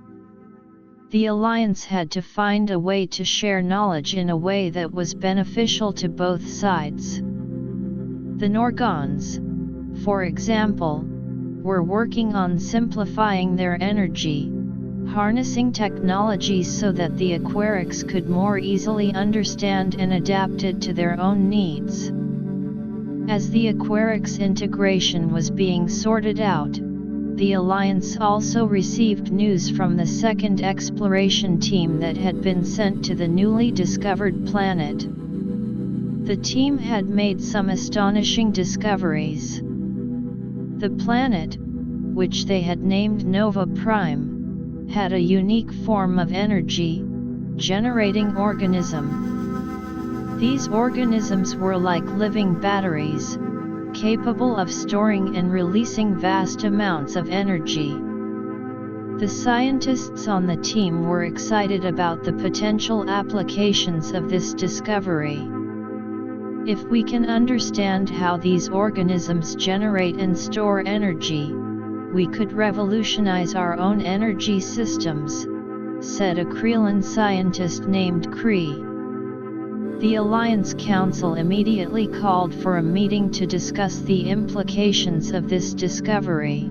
The Alliance had to find a way to share knowledge in a way that was beneficial to both sides. The Norgons, for example, were working on simplifying their energy harnessing technologies so that the Aquarix could more easily understand and adapt it to their own needs. As the Aquarix integration was being sorted out, the Alliance also received news from the second exploration team that had been sent to the newly discovered planet. The team had made some astonishing discoveries. The planet, which they had named Nova Prime, had a unique form of energy-generating organism. These organisms were like living batteries, capable of storing and releasing vast amounts of energy. The scientists on the team were excited about the potential applications of this discovery. If we can understand how these organisms generate and store energy, we could revolutionize our own energy systems, said a Creelan scientist named Cree. The Alliance Council immediately called for a meeting to discuss the implications of this discovery.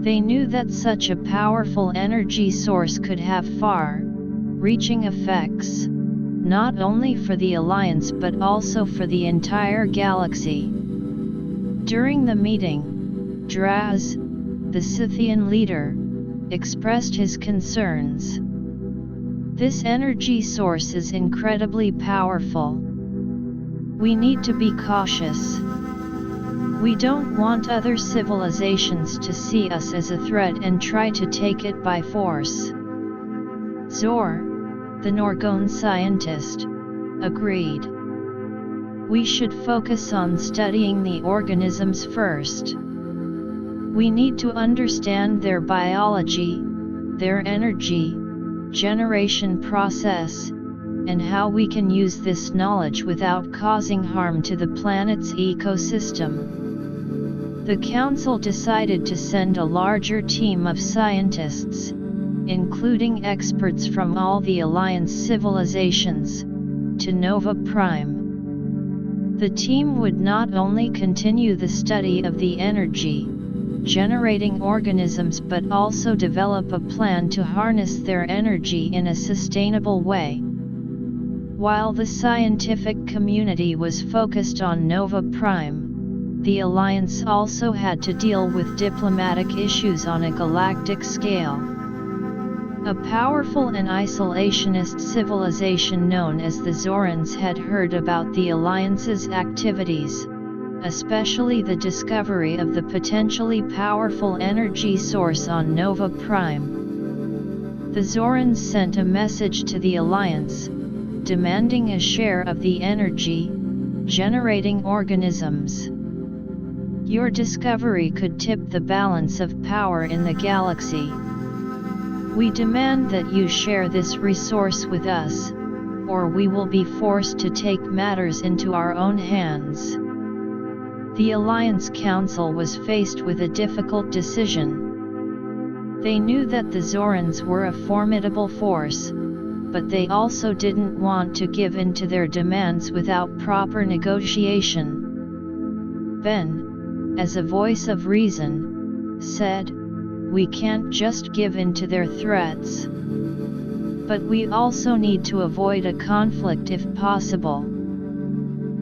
They knew that such a powerful energy source could have far-reaching effects, not only for the Alliance but also for the entire galaxy. During the meeting, Draz, the Scythian leader, expressed his concerns. This energy source is incredibly powerful. We need to be cautious. We don't want other civilizations to see us as a threat and try to take it by force. Zor, the Norgon scientist, agreed. We should focus on studying the organisms first. We need to understand their biology, their energy generation process, and how we can use this knowledge without causing harm to the planet's ecosystem. The Council decided to send a larger team of scientists, including experts from all the Alliance civilizations, to Nova Prime. The team would not only continue the study of the energy generating organisms but also develop a plan to harness their energy in a sustainable way. While the scientific community was focused on Nova Prime, the Alliance also had to deal with diplomatic issues on a galactic scale. A powerful and isolationist civilization known as the Zorans had heard about the Alliance's activities, especially the discovery of the potentially powerful energy source on Nova Prime. The Zorans sent a message to the Alliance, demanding a share of the energy generating organisms. Your discovery could tip the balance of power in the galaxy. We demand that you share this resource with us, or we will be forced to take matters into our own hands. The Alliance Council was faced with a difficult decision. They knew that the Zorans were a formidable force, but they also didn't want to give in to their demands without proper negotiation. Ben, as a voice of reason, said, "We can't just give in to their threats. But we also need to avoid a conflict if possible.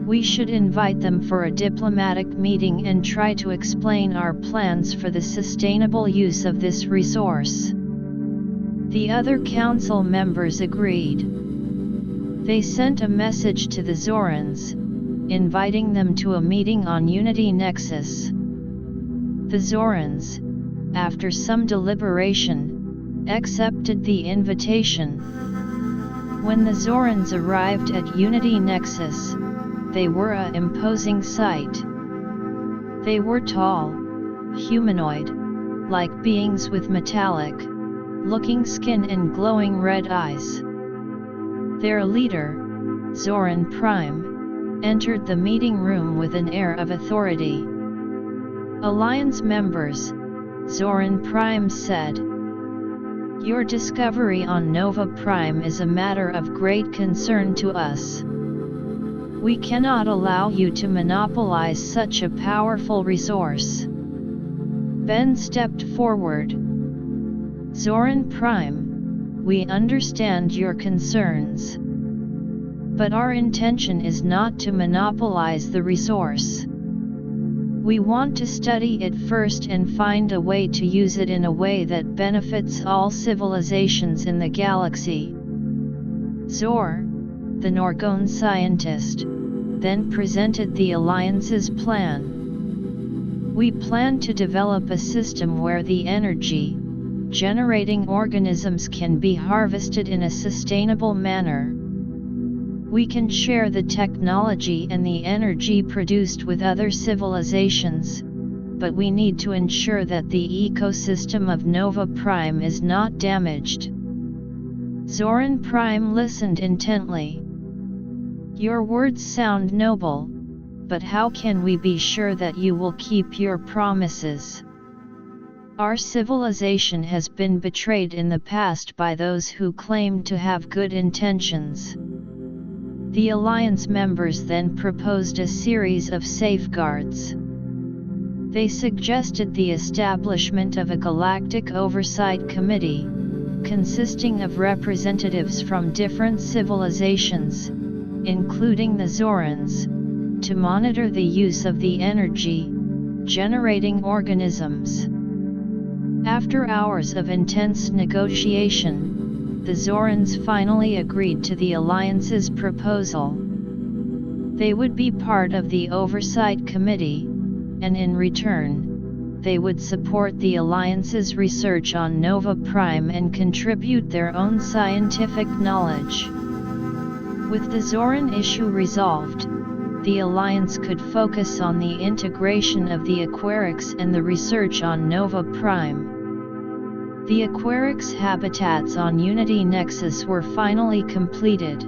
We should invite them for a diplomatic meeting and try to explain our plans for the sustainable use of this resource." The other council members agreed. They sent a message to the Zorans, inviting them to a meeting on Unity Nexus. The Zorans, after some deliberation, accepted the invitation. When the Zorans arrived at Unity Nexus, they were an imposing sight. They were tall, humanoid-like beings with metallic-looking skin and glowing red eyes. Their leader, Zoran Prime, entered the meeting room with an air of authority. "Alliance members," Zoran Prime said, "your discovery on Nova Prime is a matter of great concern to us. We cannot allow you to monopolize such a powerful resource." Ben stepped forward. "Zoran Prime, we understand your concerns. But our intention is not to monopolize the resource. We want to study it first and find a way to use it in a way that benefits all civilizations in the galaxy." Zor, the Norgon scientist, then presented the Alliance's plan. "We plan to develop a system where the energy generating organisms can be harvested in a sustainable manner. We can share the technology and the energy produced with other civilizations, but we need to ensure that the ecosystem of Nova Prime is not damaged." Zoran Prime listened intently. "Your words sound noble, but how can we be sure that you will keep your promises? Our civilization has been betrayed in the past by those who claimed to have good intentions." The Alliance members then proposed a series of safeguards. They suggested the establishment of a galactic oversight committee, consisting of representatives from different civilizations, including the Zorans, to monitor the use of the energy-generating organisms. After hours of intense negotiation, the Zorans finally agreed to the Alliance's proposal. They would be part of the Oversight Committee, and in return, they would support the Alliance's research on Nova Prime and contribute their own scientific knowledge. With the Zoran issue resolved, the Alliance could focus on the integration of the Aquarix and the research on Nova Prime. The Aquarix habitats on Unity Nexus were finally completed.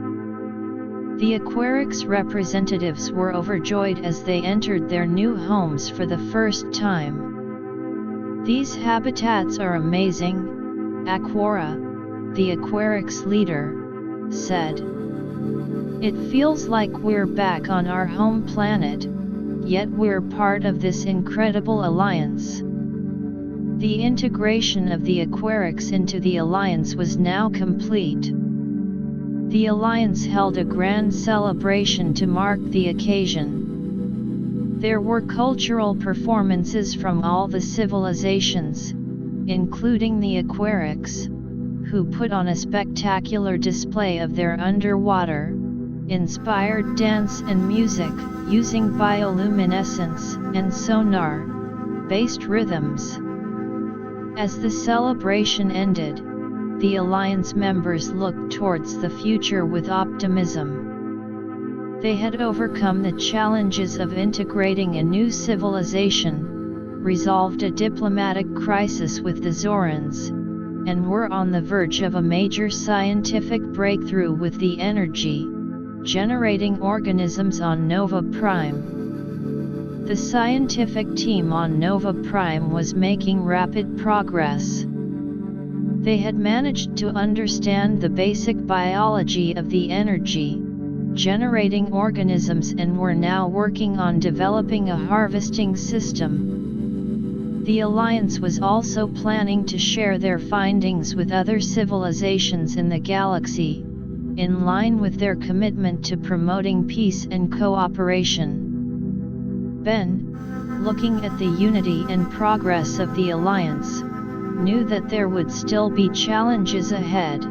The Aquarix representatives were overjoyed as they entered their new homes for the first time. "These habitats are amazing," Aquara, the Aquarix leader, said. "It feels like we're back on our home planet, yet we're part of this incredible alliance." The integration of the Aquarix into the Alliance was now complete. The Alliance held a grand celebration to mark the occasion. There were cultural performances from all the civilizations, including the Aquarix, who put on a spectacular display of their underwater, inspired dance and music, using bioluminescence and sonar-based rhythms. As the celebration ended, the Alliance members looked towards the future with optimism. They had overcome the challenges of integrating a new civilization, resolved a diplomatic crisis with the Zorans, and were on the verge of a major scientific breakthrough with the energy-generating organisms on Nova Prime. The scientific team on Nova Prime was making rapid progress. They had managed to understand the basic biology of the energy-generating organisms and were now working on developing a harvesting system. The Alliance was also planning to share their findings with other civilizations in the galaxy, in line with their commitment to promoting peace and cooperation. Ben, looking at the unity and progress of the Alliance, knew that there would still be challenges ahead.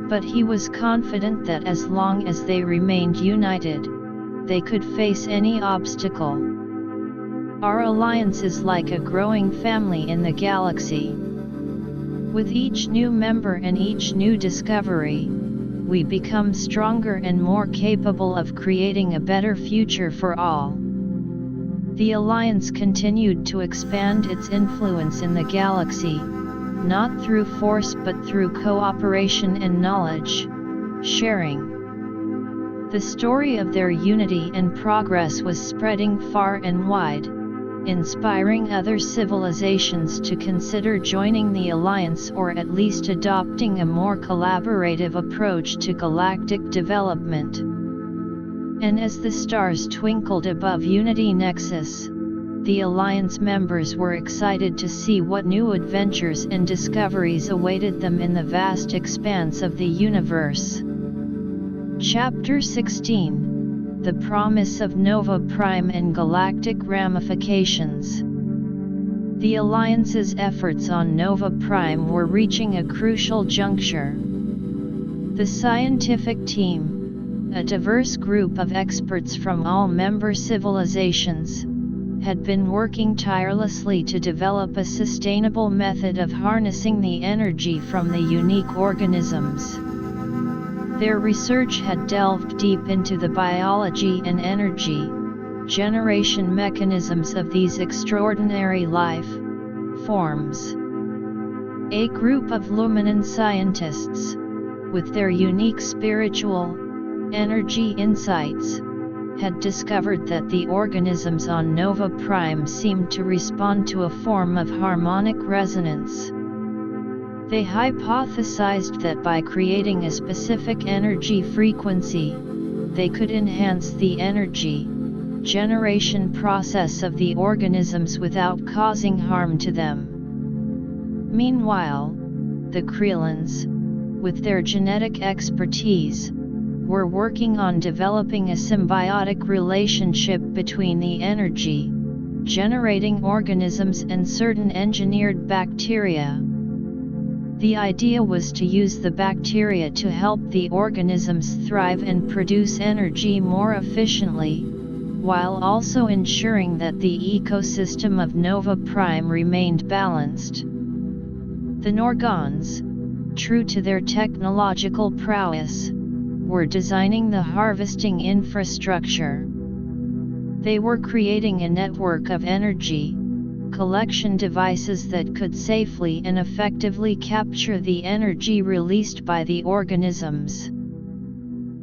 But he was confident that as long as they remained united, they could face any obstacle. Our Alliance is like a growing family in the galaxy. With each new member and each new discovery, we become stronger and more capable of creating a better future for all. The Alliance continued to expand its influence in the galaxy, not through force but through cooperation and knowledge sharing. The story of their unity and progress was spreading far and wide, inspiring other civilizations to consider joining the Alliance or at least adopting a more collaborative approach to galactic development. And as the stars twinkled above Unity Nexus, the Alliance members were excited to see what new adventures and discoveries awaited them in the vast expanse of the universe. Chapter 16: The Promise of Nova Prime and Galactic Ramifications. The Alliance's efforts on Nova Prime were reaching a crucial juncture. The scientific team, a diverse group of experts from all member civilizations, had been working tirelessly to develop a sustainable method of harnessing the energy from the unique organisms. Their research had delved deep into the biology and energy generation mechanisms of these extraordinary life forms. A group of Luminan scientists, with their unique spiritual energy insights, had discovered that the organisms on Nova Prime seemed to respond to a form of harmonic resonance. They hypothesized that by creating a specific energy frequency, they could enhance the energy generation process of the organisms without causing harm to them. Meanwhile, the Creelans, with their genetic expertise, were working on developing a symbiotic relationship between the energy generating organisms and certain engineered bacteria. The idea was to use the bacteria to help the organisms thrive and produce energy more efficiently, while also ensuring that the ecosystem of Nova Prime remained balanced. The Norgons, true to their technological prowess, were designing the harvesting infrastructure. They were creating a network of energy collection devices that could safely and effectively capture the energy released by the organisms.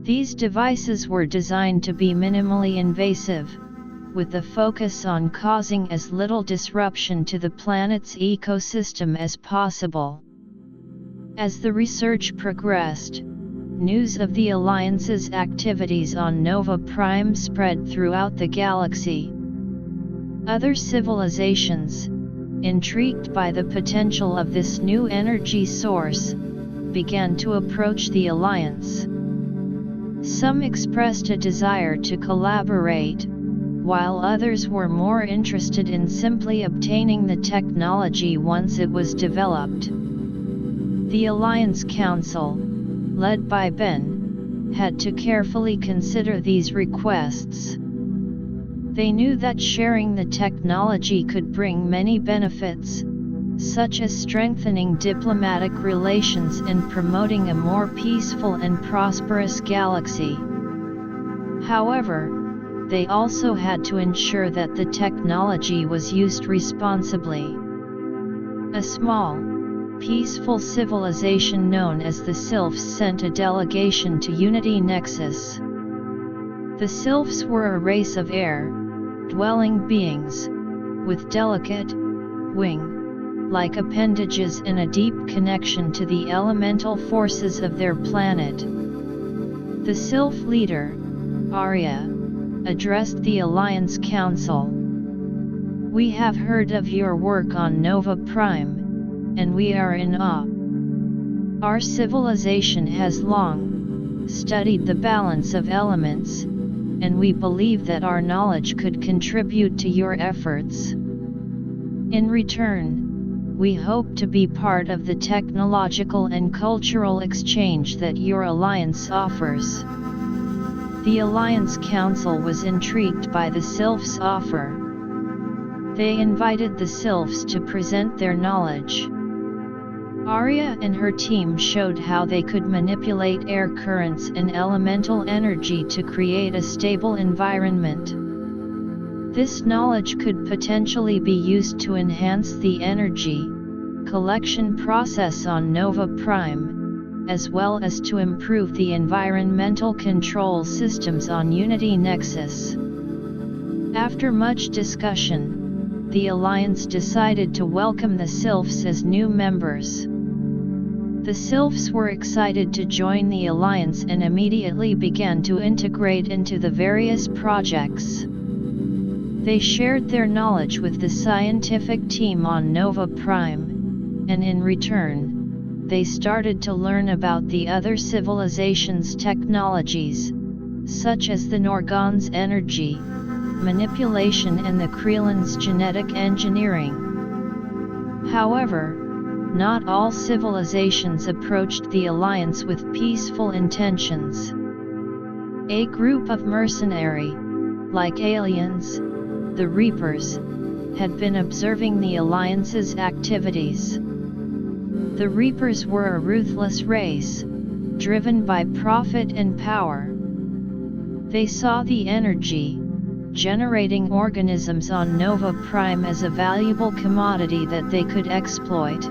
These devices were designed to be minimally invasive, with the focus on causing as little disruption to the planet's ecosystem as possible. As the research progressed, news of the Alliance's activities on Nova Prime spread throughout the galaxy. Other civilizations, intrigued by the potential of this new energy source, began to approach the Alliance. Some expressed a desire to collaborate, while others were more interested in simply obtaining the technology once it was developed. The Alliance Council, led by Ben, had to carefully consider these requests. They knew that sharing the technology could bring many benefits, such as strengthening diplomatic relations and promoting a more peaceful and prosperous galaxy. However, they also had to ensure that the technology was used responsibly. A small, peaceful civilization known as the Sylphs sent a delegation to Unity Nexus. The Sylphs were a race of air-dwelling beings, with delicate, wing-like appendages and a deep connection to the elemental forces of their planet. The Sylph leader, Arya, addressed the Alliance Council. "We have heard of your work on Nova Prime, and we are in awe. Our civilization has long studied the balance of elements, and we believe that our knowledge could contribute to your efforts. In return, we hope to be part of the technological and cultural exchange that your alliance offers." The Alliance Council was intrigued by the Sylphs' offer. They invited the Sylphs to present their knowledge. Arya and her team showed how they could manipulate air currents and elemental energy to create a stable environment. This knowledge could potentially be used to enhance the energy collection process on Nova Prime, as well as to improve the environmental control systems on Unity Nexus. After much discussion, the Alliance decided to welcome the Sylphs as new members. The Sylphs were excited to join the Alliance and immediately began to integrate into the various projects. They shared their knowledge with the scientific team on Nova Prime, and in return, they started to learn about the other civilizations' technologies, such as the Norgons' energy manipulation and the Creelans' genetic engineering. However, not all civilizations approached the Alliance with peaceful intentions. A group of mercenary-like aliens, the Reapers, had been observing the Alliance's activities. The Reapers were a ruthless race, driven by profit and power. They saw the energy generating organisms on Nova Prime as a valuable commodity that they could exploit.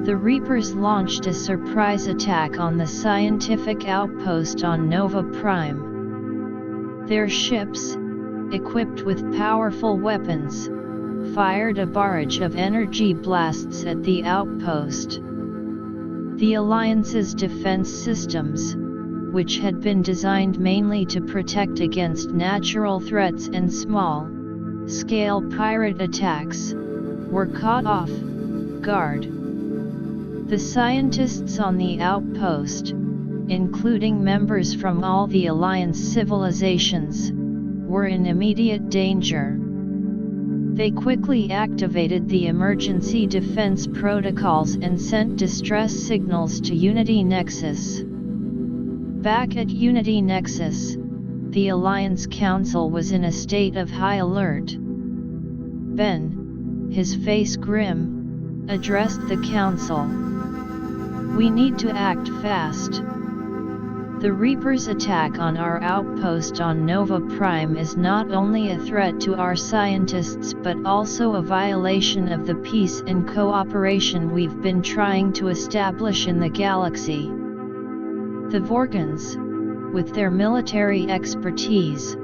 The Reapers launched a surprise attack on the scientific outpost on Nova Prime. Their ships, equipped with powerful weapons, fired a barrage of energy blasts at the outpost. The Alliance's defense systems, which had been designed mainly to protect against natural threats and small-scale pirate attacks, were caught off guard. The scientists on the outpost, including members from all the Alliance civilizations, were in immediate danger. They quickly activated the emergency defense protocols and sent distress signals to Unity Nexus. Back at Unity Nexus, the Alliance Council was in a state of high alert. Ben, his face grim, addressed the council. "We need to act fast. The Reaper's attack on our outpost on Nova Prime is not only a threat to our scientists but also a violation of the peace and cooperation we've been trying to establish in the galaxy." The Vorgans, with their military expertise,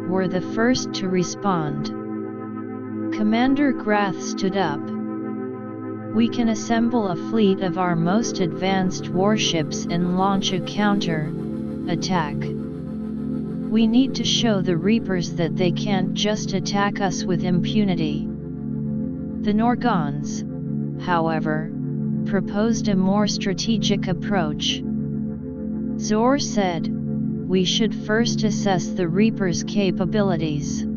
were the first to respond. Commander Grath stood up. "We can assemble a fleet of our most advanced warships and launch a counter-attack. We need to show the Reapers that they can't just attack us with impunity." The Norgons, however, proposed a more strategic approach. Zor said, "We should first assess the Reapers' capabilities.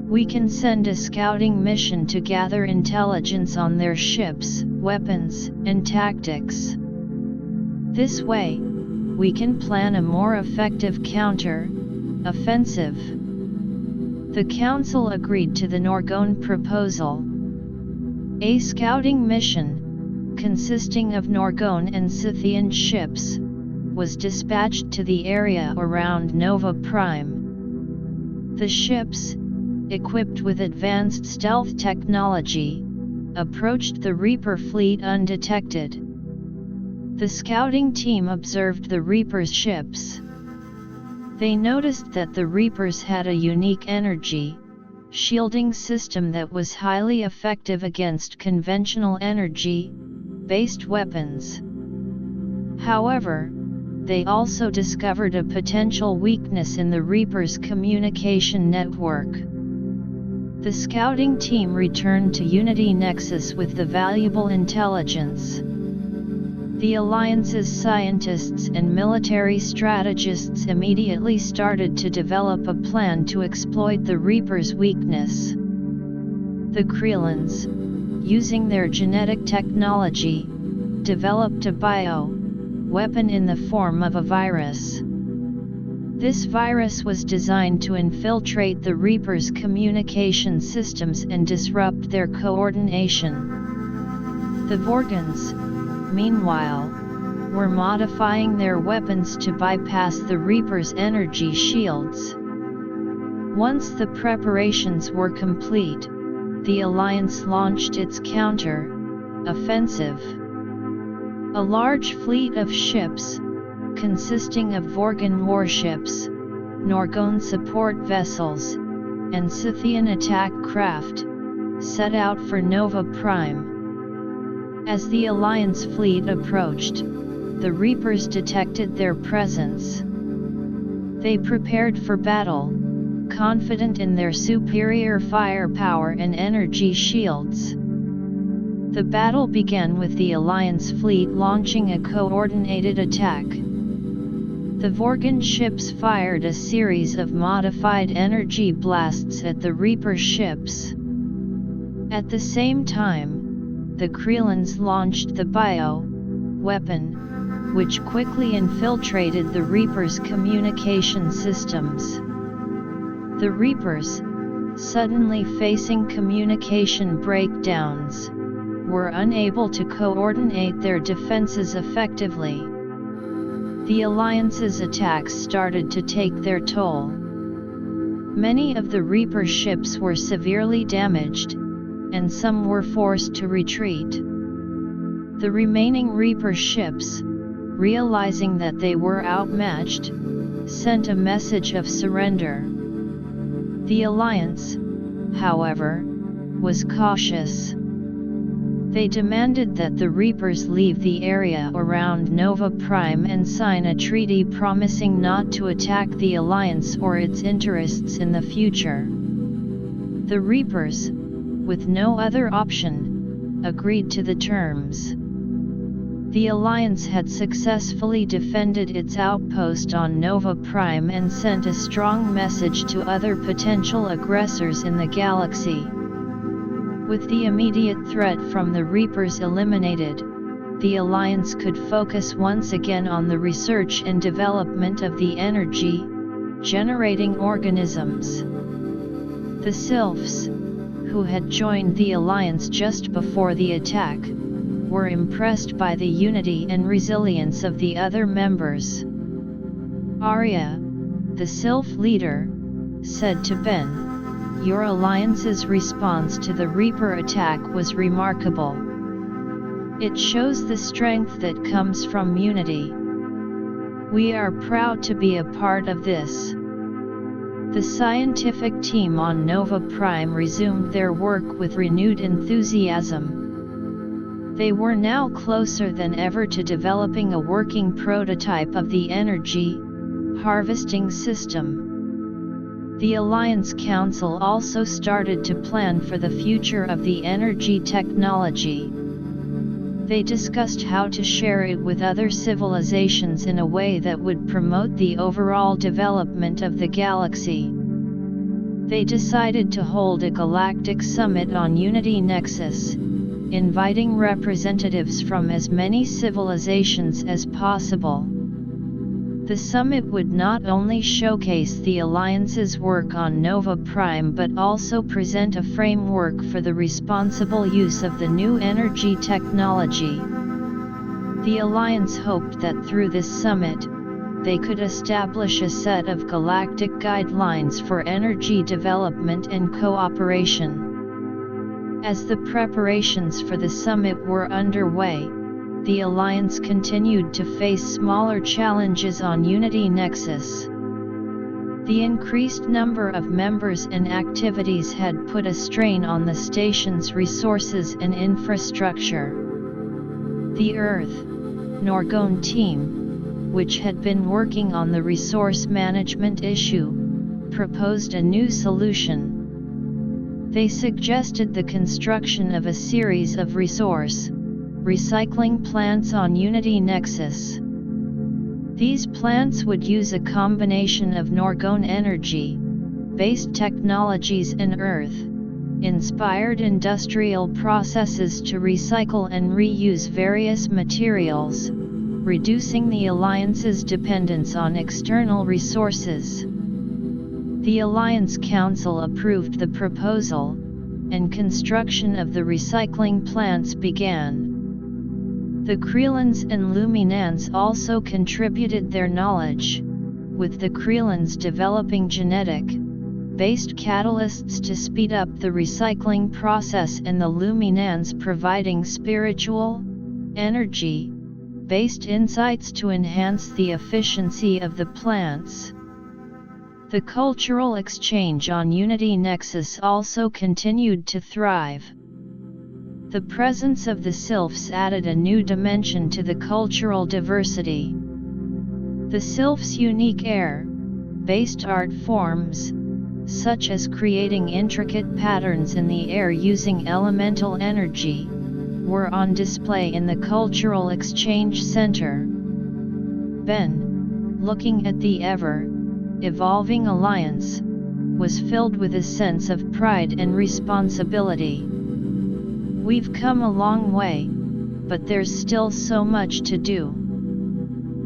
We can send a scouting mission to gather intelligence on their ships, weapons, and tactics. This way, we can plan a more effective counter-offensive." The council agreed to the Norgon proposal. A scouting mission, consisting of Norgon and Scythian ships, was dispatched to the area around Nova Prime. The ships, equipped with advanced stealth technology, approached the Reaper fleet undetected. The scouting team observed the Reaper's ships. They noticed that the Reapers had a unique energy shielding system that was highly effective against conventional energy-based weapons. However, they also discovered a potential weakness in the Reaper's communication network. The scouting team returned to Unity Nexus with the valuable intelligence. The Alliance's scientists and military strategists immediately started to develop a plan to exploit the Reaper's weakness. The Creelans, using their genetic technology, developed a bio-weapon in the form of a virus. This virus was designed to infiltrate the Reaper's communication systems and disrupt their coordination. The Vorgans, meanwhile, were modifying their weapons to bypass the Reaper's energy shields. Once the preparations were complete, the Alliance launched its counter-offensive. A large fleet of ships, consisting of Vorgan warships, Norgon support vessels, and Scythian attack craft, set out for Nova Prime. As the Alliance fleet approached, the Reapers detected their presence. They prepared for battle, confident in their superior firepower and energy shields. The battle began with the Alliance fleet launching a coordinated attack. The Vorgan ships fired a series of modified energy blasts at the Reaper ships. At the same time, the Creelans launched the bio-weapon, which quickly infiltrated the Reaper's communication systems. The Reapers, suddenly facing communication breakdowns, were unable to coordinate their defenses effectively. The Alliance's attacks started to take their toll. Many of the Reaper ships were severely damaged, and some were forced to retreat. The remaining Reaper ships, realizing that they were outmatched, sent a message of surrender. The Alliance, however, was cautious. They demanded that the Reapers leave the area around Nova Prime and sign a treaty promising not to attack the Alliance or its interests in the future. The Reapers, with no other option, agreed to the terms. The Alliance had successfully defended its outpost on Nova Prime and sent a strong message to other potential aggressors in the galaxy. With the immediate threat from the Reapers eliminated, the Alliance could focus once again on the research and development of the energy-generating organisms. The Sylphs, who had joined the Alliance just before the attack, were impressed by the unity and resilience of the other members. Arya, the Sylph leader, said to Ben, "Your Alliance's response to the Reaper attack was remarkable. It shows the strength that comes from unity. We are proud to be a part of this." The scientific team on Nova Prime resumed their work with renewed enthusiasm. They were now closer than ever to developing a working prototype of the energy harvesting system. The Alliance Council also started to plan for the future of the energy technology. They discussed how to share it with other civilizations in a way that would promote the overall development of the galaxy. They decided to hold a galactic summit on Unity Nexus, inviting representatives from as many civilizations as possible. The summit would not only showcase the Alliance's work on Nova Prime but also present a framework for the responsible use of the new energy technology. The Alliance hoped that through this summit, they could establish a set of galactic guidelines for energy development and cooperation. As the preparations for the summit were underway, the Alliance continued to face smaller challenges on Unity Nexus. The increased number of members and activities had put a strain on the station's resources and infrastructure. The Earth Norgone team, which had been working on the resource management issue, proposed a new solution. They suggested the construction of a series of resource recycling plants on Unity Nexus. These plants would use a combination of Norgone energy-based technologies and Earth-inspired industrial processes to recycle and reuse various materials, reducing the Alliance's dependence on external resources. The Alliance Council approved the proposal, and construction of the recycling plants began. The Creelans and Luminans also contributed their knowledge, with the Creelans developing genetic-based catalysts to speed up the recycling process and the Luminans providing spiritual, energy-based insights to enhance the efficiency of the plants. The cultural exchange on Unity Nexus also continued to thrive. The presence of the Sylphs added a new dimension to the cultural diversity. The Sylphs' unique air-based art forms, such as creating intricate patterns in the air using elemental energy, were on display in the Cultural Exchange Center. Ben, looking at the ever-evolving Alliance, was filled with a sense of pride and responsibility. We've come a long way, but there's still so much to do.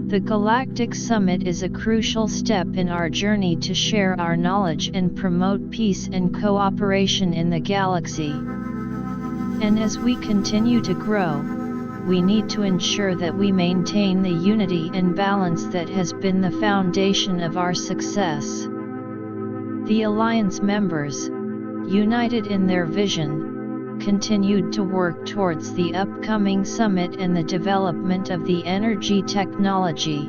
The Galactic Summit is a crucial step in our journey to share our knowledge and promote peace and cooperation in the galaxy. And as we continue to grow, we need to ensure that we maintain the unity and balance that has been the foundation of our success. The Alliance members, united in their vision, continued to work towards the upcoming summit and the development of the energy technology.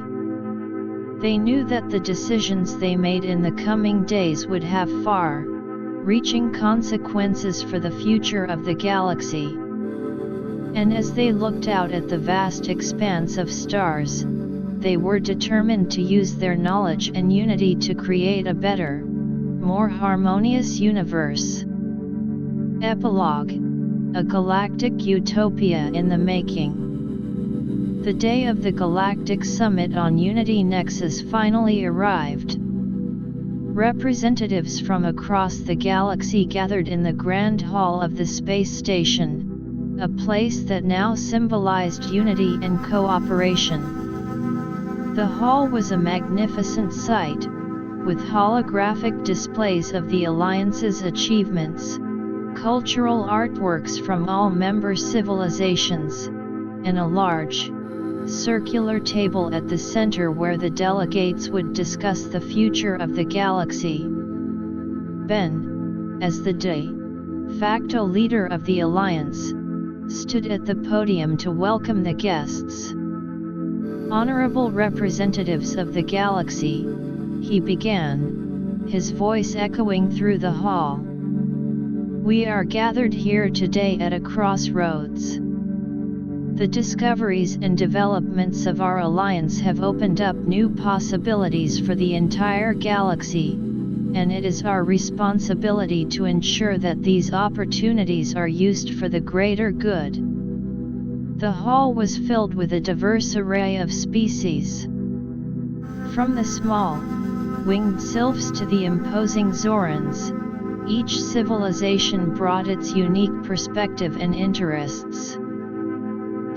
They knew that the decisions they made in the coming days would have far-reaching consequences for the future of the galaxy. And as they looked out at the vast expanse of stars, they were determined to use their knowledge and unity to create a better, more harmonious universe. Epilogue: a galactic utopia in the making. The day of the Galactic Summit on Unity Nexus finally arrived. Representatives from across the galaxy gathered in the Grand Hall of the space station, a place that now symbolized unity and cooperation. The hall was a magnificent sight, with holographic displays of the Alliance's achievements, cultural artworks from all member civilizations, and a large, circular table at the center where the delegates would discuss the future of the galaxy. Ben, as the de facto leader of the Alliance, stood at the podium to welcome the guests. Honorable representatives of the galaxy, he began, his voice echoing through the hall. We are gathered here today at a crossroads. The discoveries and developments of our alliance have opened up new possibilities for the entire galaxy, and it is our responsibility to ensure that these opportunities are used for the greater good. The hall was filled with a diverse array of species. From the small, winged sylphs to the imposing Zorans, each civilization brought its unique perspective and interests.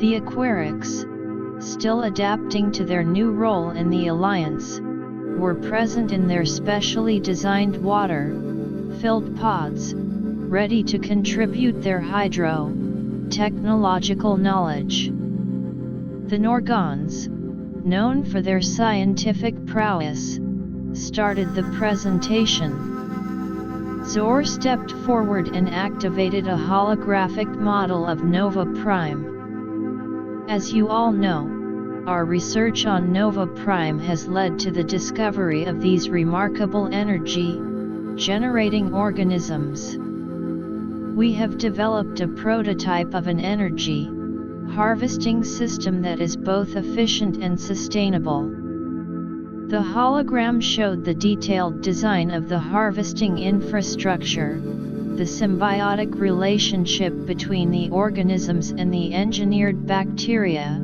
The Aquarics, still adapting to their new role in the Alliance, were present in their specially designed water-filled pods, ready to contribute their hydro-technological knowledge. The Norgons, known for their scientific prowess, started the presentation. Zor stepped forward and activated a holographic model of Nova Prime. As you all know, our research on Nova Prime has led to the discovery of these remarkable energy-generating organisms. We have developed a prototype of an energy harvesting system that is both efficient and sustainable. The hologram showed the detailed design of the harvesting infrastructure, the symbiotic relationship between the organisms and the engineered bacteria,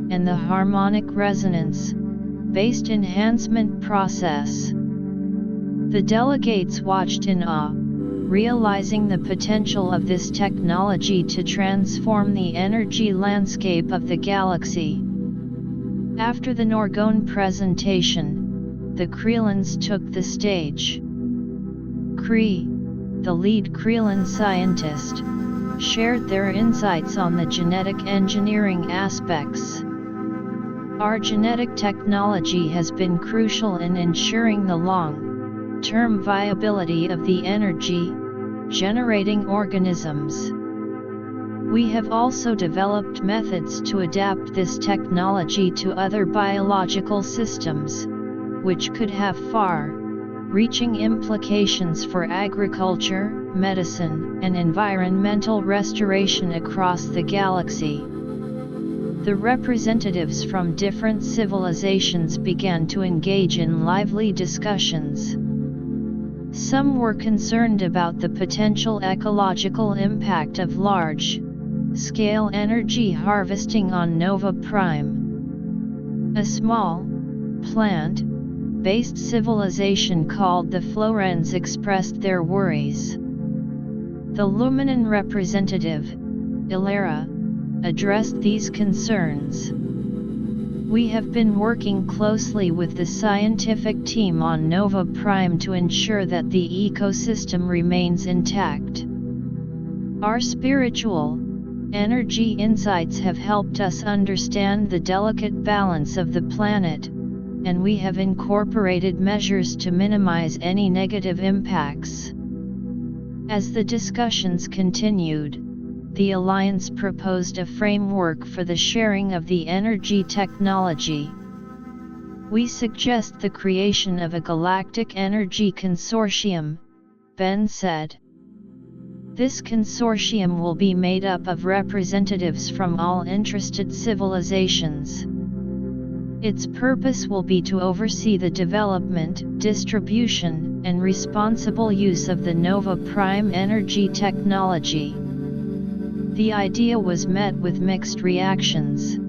and the harmonic resonance-based enhancement process. The delegates watched in awe, realizing the potential of this technology to transform the energy landscape of the galaxy. After the Norgon presentation, the Creelans took the stage. Cree, the lead Creelan scientist, shared their insights on the genetic engineering aspects. Our genetic technology has been crucial in ensuring the long-term viability of the energy-generating organisms. We have also developed methods to adapt this technology to other biological systems, which could have far-reaching implications for agriculture, medicine, and environmental restoration across the galaxy. The representatives from different civilizations began to engage in lively discussions. Some were concerned about the potential ecological impact of large-scale energy harvesting on Nova Prime. A small, plant-based civilization called the Florens expressed their worries. The Luminan representative, Ilera, addressed these concerns. We have been working closely with the scientific team on Nova Prime to ensure that the ecosystem remains intact. Our spiritual energy insights have helped us understand the delicate balance of the planet, and we have incorporated measures to minimize any negative impacts. As the discussions continued, the Alliance proposed a framework for the sharing of the energy technology. We suggest the creation of a galactic energy consortium, Ben said. This consortium will be made up of representatives from all interested civilizations. Its purpose will be to oversee the development, distribution, and responsible use of the Nova Prime energy technology. The idea was met with mixed reactions.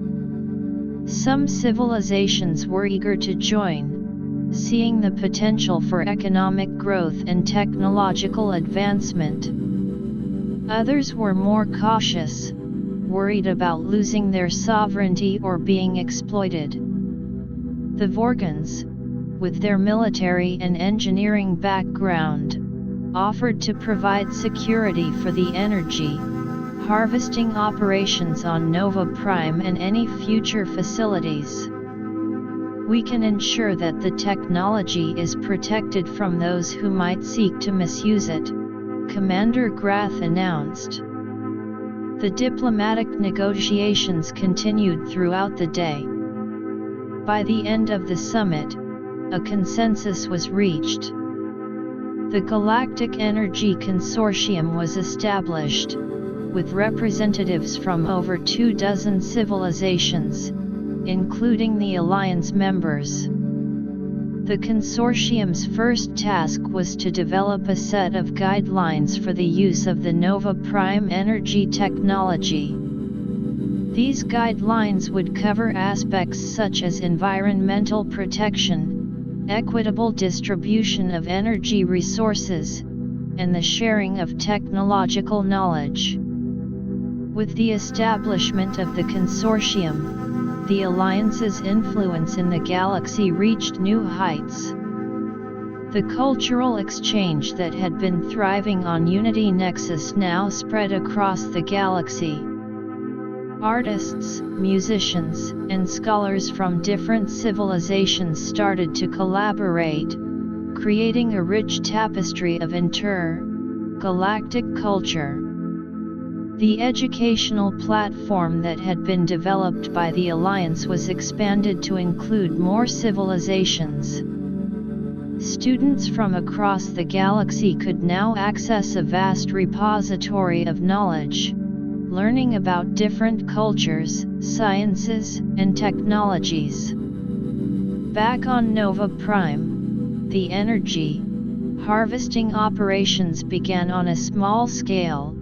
Some civilizations were eager to join, seeing the potential for economic growth and technological advancement. Others were more cautious, worried about losing their sovereignty or being exploited. The Vorgons, with their military and engineering background, offered to provide security for the energy harvesting operations on Nova Prime and any future facilities. We can ensure that the technology is protected from those who might seek to misuse it, Commander Grath announced. The diplomatic negotiations continued throughout the day. By the end of the summit, a consensus was reached. The Galactic Energy Consortium was established, with representatives from over 24 civilizations, including the Alliance members. The consortium's first task was to develop a set of guidelines for the use of the Nova Prime energy technology. These guidelines would cover aspects such as environmental protection, equitable distribution of energy resources, and the sharing of technological knowledge. With the establishment of the consortium, the Alliance's influence in the galaxy reached new heights. The cultural exchange that had been thriving on Unity Nexus now spread across the galaxy. Artists, musicians, and scholars from different civilizations started to collaborate, creating a rich tapestry of intergalactic culture. The educational platform that had been developed by the Alliance was expanded to include more civilizations. Students from across the galaxy could now access a vast repository of knowledge, learning about different cultures, sciences, and technologies. Back on Nova Prime, the energy harvesting operations began on a small scale,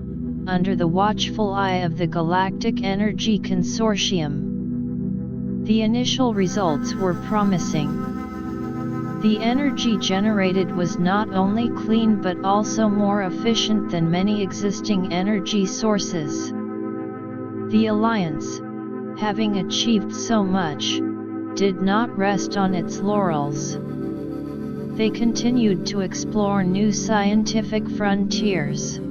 under the watchful eye of the Galactic Energy Consortium. The initial results were promising. The energy generated was not only clean but also more efficient than many existing energy sources. The Alliance, having achieved so much, did not rest on its laurels. They continued to explore new scientific frontiers.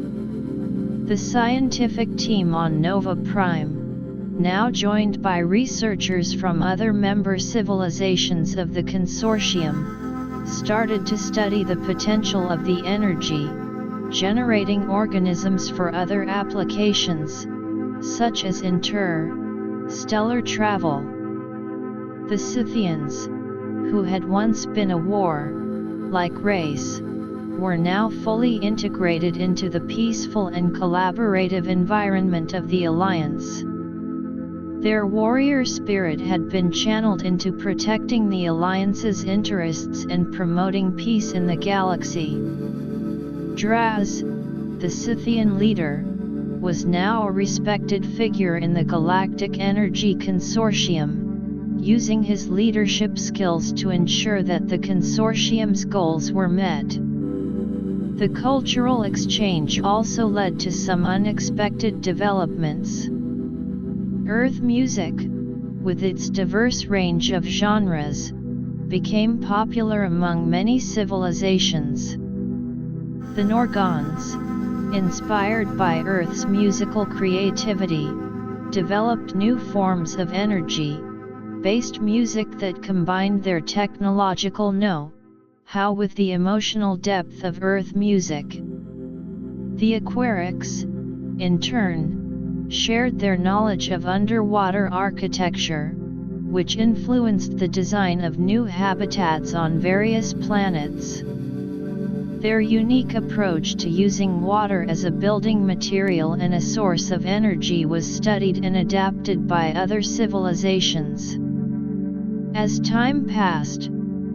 The scientific team on Nova Prime, now joined by researchers from other member civilizations of the consortium, started to study the potential of the energy, generating organisms for other applications, such as interstellar travel. The Scythians, who had once been a war-like race, were now fully integrated into the peaceful and collaborative environment of the Alliance. Their warrior spirit had been channeled into protecting the Alliance's interests and promoting peace in the galaxy. Draz, the Scythian leader, was now a respected figure in the Galactic Energy Consortium, using his leadership skills to ensure that the consortium's goals were met. The cultural exchange also led to some unexpected developments. Earth music, with its diverse range of genres, became popular among many civilizations. The Norgons, inspired by Earth's musical creativity, developed new forms of energy-based music that combined their technological know-how with the emotional depth of Earth music. The Aquarics, in turn, shared their knowledge of underwater architecture, which influenced the design of new habitats on various planets. Their unique approach to using water as a building material and a source of energy was studied and adapted by other civilizations. As time passed,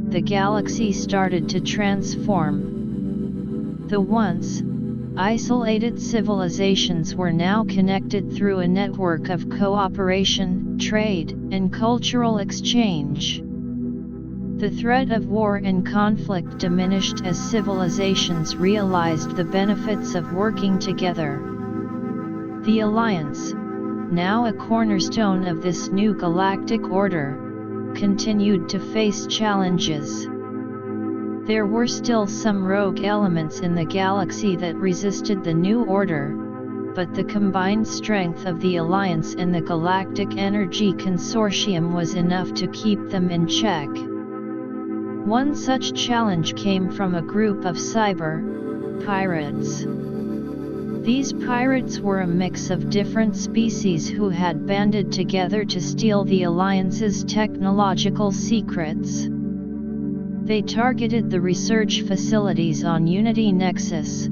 the galaxy started to transform. The once isolated civilizations were now connected through a network of cooperation, trade, and cultural exchange. The threat of war and conflict diminished as civilizations realized the benefits of working together. The Alliance, now a cornerstone of this new galactic order, continued to face challenges. There were still some rogue elements in the galaxy that resisted the new order, but the combined strength of the Alliance and the Galactic Energy Consortium was enough to keep them in check. One such challenge came from a group of cyber pirates. These pirates were a mix of different species who had banded together to steal the Alliance's technological secrets. They targeted the research facilities on Unity Nexus,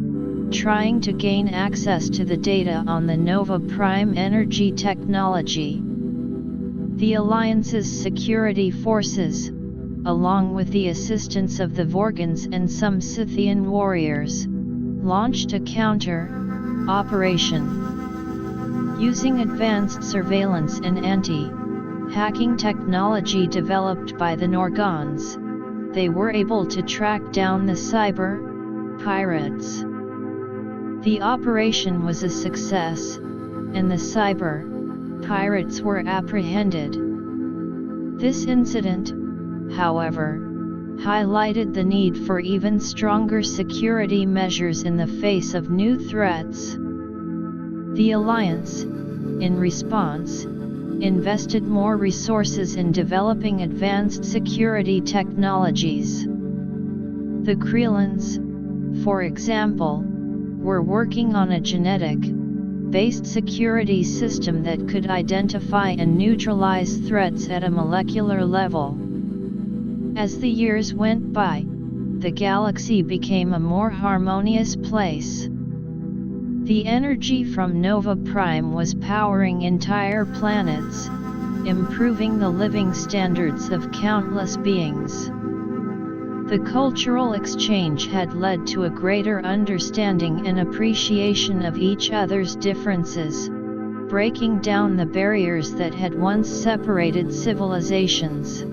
trying to gain access to the data on the Nova Prime energy technology. The Alliance's security forces, along with the assistance of the Vorgans and some Scythian warriors, launched a counter-operation. Using advanced surveillance and anti-hacking technology developed by the Norgons, they were able to track down the cyber pirates. The operation was a success, and the cyber pirates were apprehended. This incident, however, highlighted the need for even stronger security measures in the face of new threats. The Alliance, in response, invested more resources in developing advanced security technologies. The Creelans, for example, were working on a genetic-based security system that could identify and neutralize threats at a molecular level. As the years went by, the galaxy became a more harmonious place. The energy from Nova Prime was powering entire planets, improving the living standards of countless beings. The cultural exchange had led to a greater understanding and appreciation of each other's differences, breaking down the barriers that had once separated civilizations.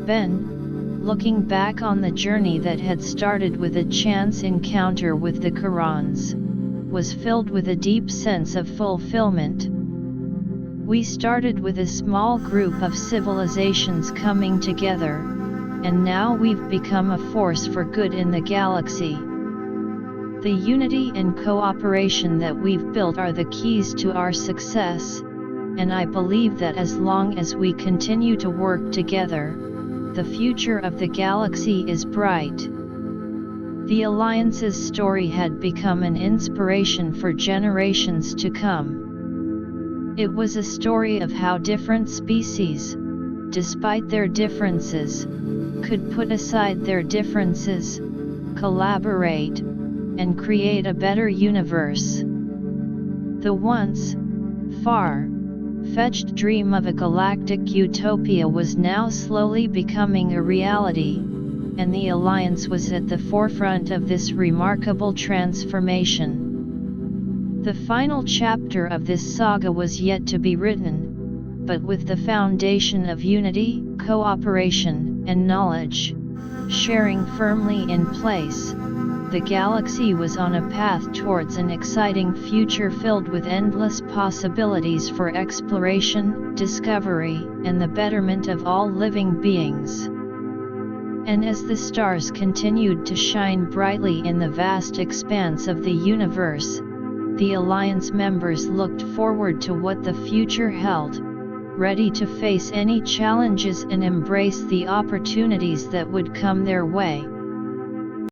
Ben, looking back on the journey that had started with a chance encounter with the Qurans, was filled with a deep sense of fulfillment. We started with a small group of civilizations coming together, and now we've become a force for good in the galaxy. The unity and cooperation that we've built are the keys to our success, and I believe that as long as we continue to work together, the future of the galaxy is bright. The Alliance's story had become an inspiration for generations to come. It was a story of how different species, despite their differences, could put aside their differences, collaborate, and create a better universe. The once far-fetched dream of a galactic utopia was now slowly becoming a reality, and the Alliance was at the forefront of this remarkable transformation. The final chapter of this saga was yet to be written, but with the foundation of unity, cooperation, and knowledge sharing firmly in place, the galaxy was on a path towards an exciting future filled with endless possibilities for exploration, discovery, and the betterment of all living beings. And as the stars continued to shine brightly in the vast expanse of the universe, the Alliance members looked forward to what the future held, ready to face any challenges and embrace the opportunities that would come their way.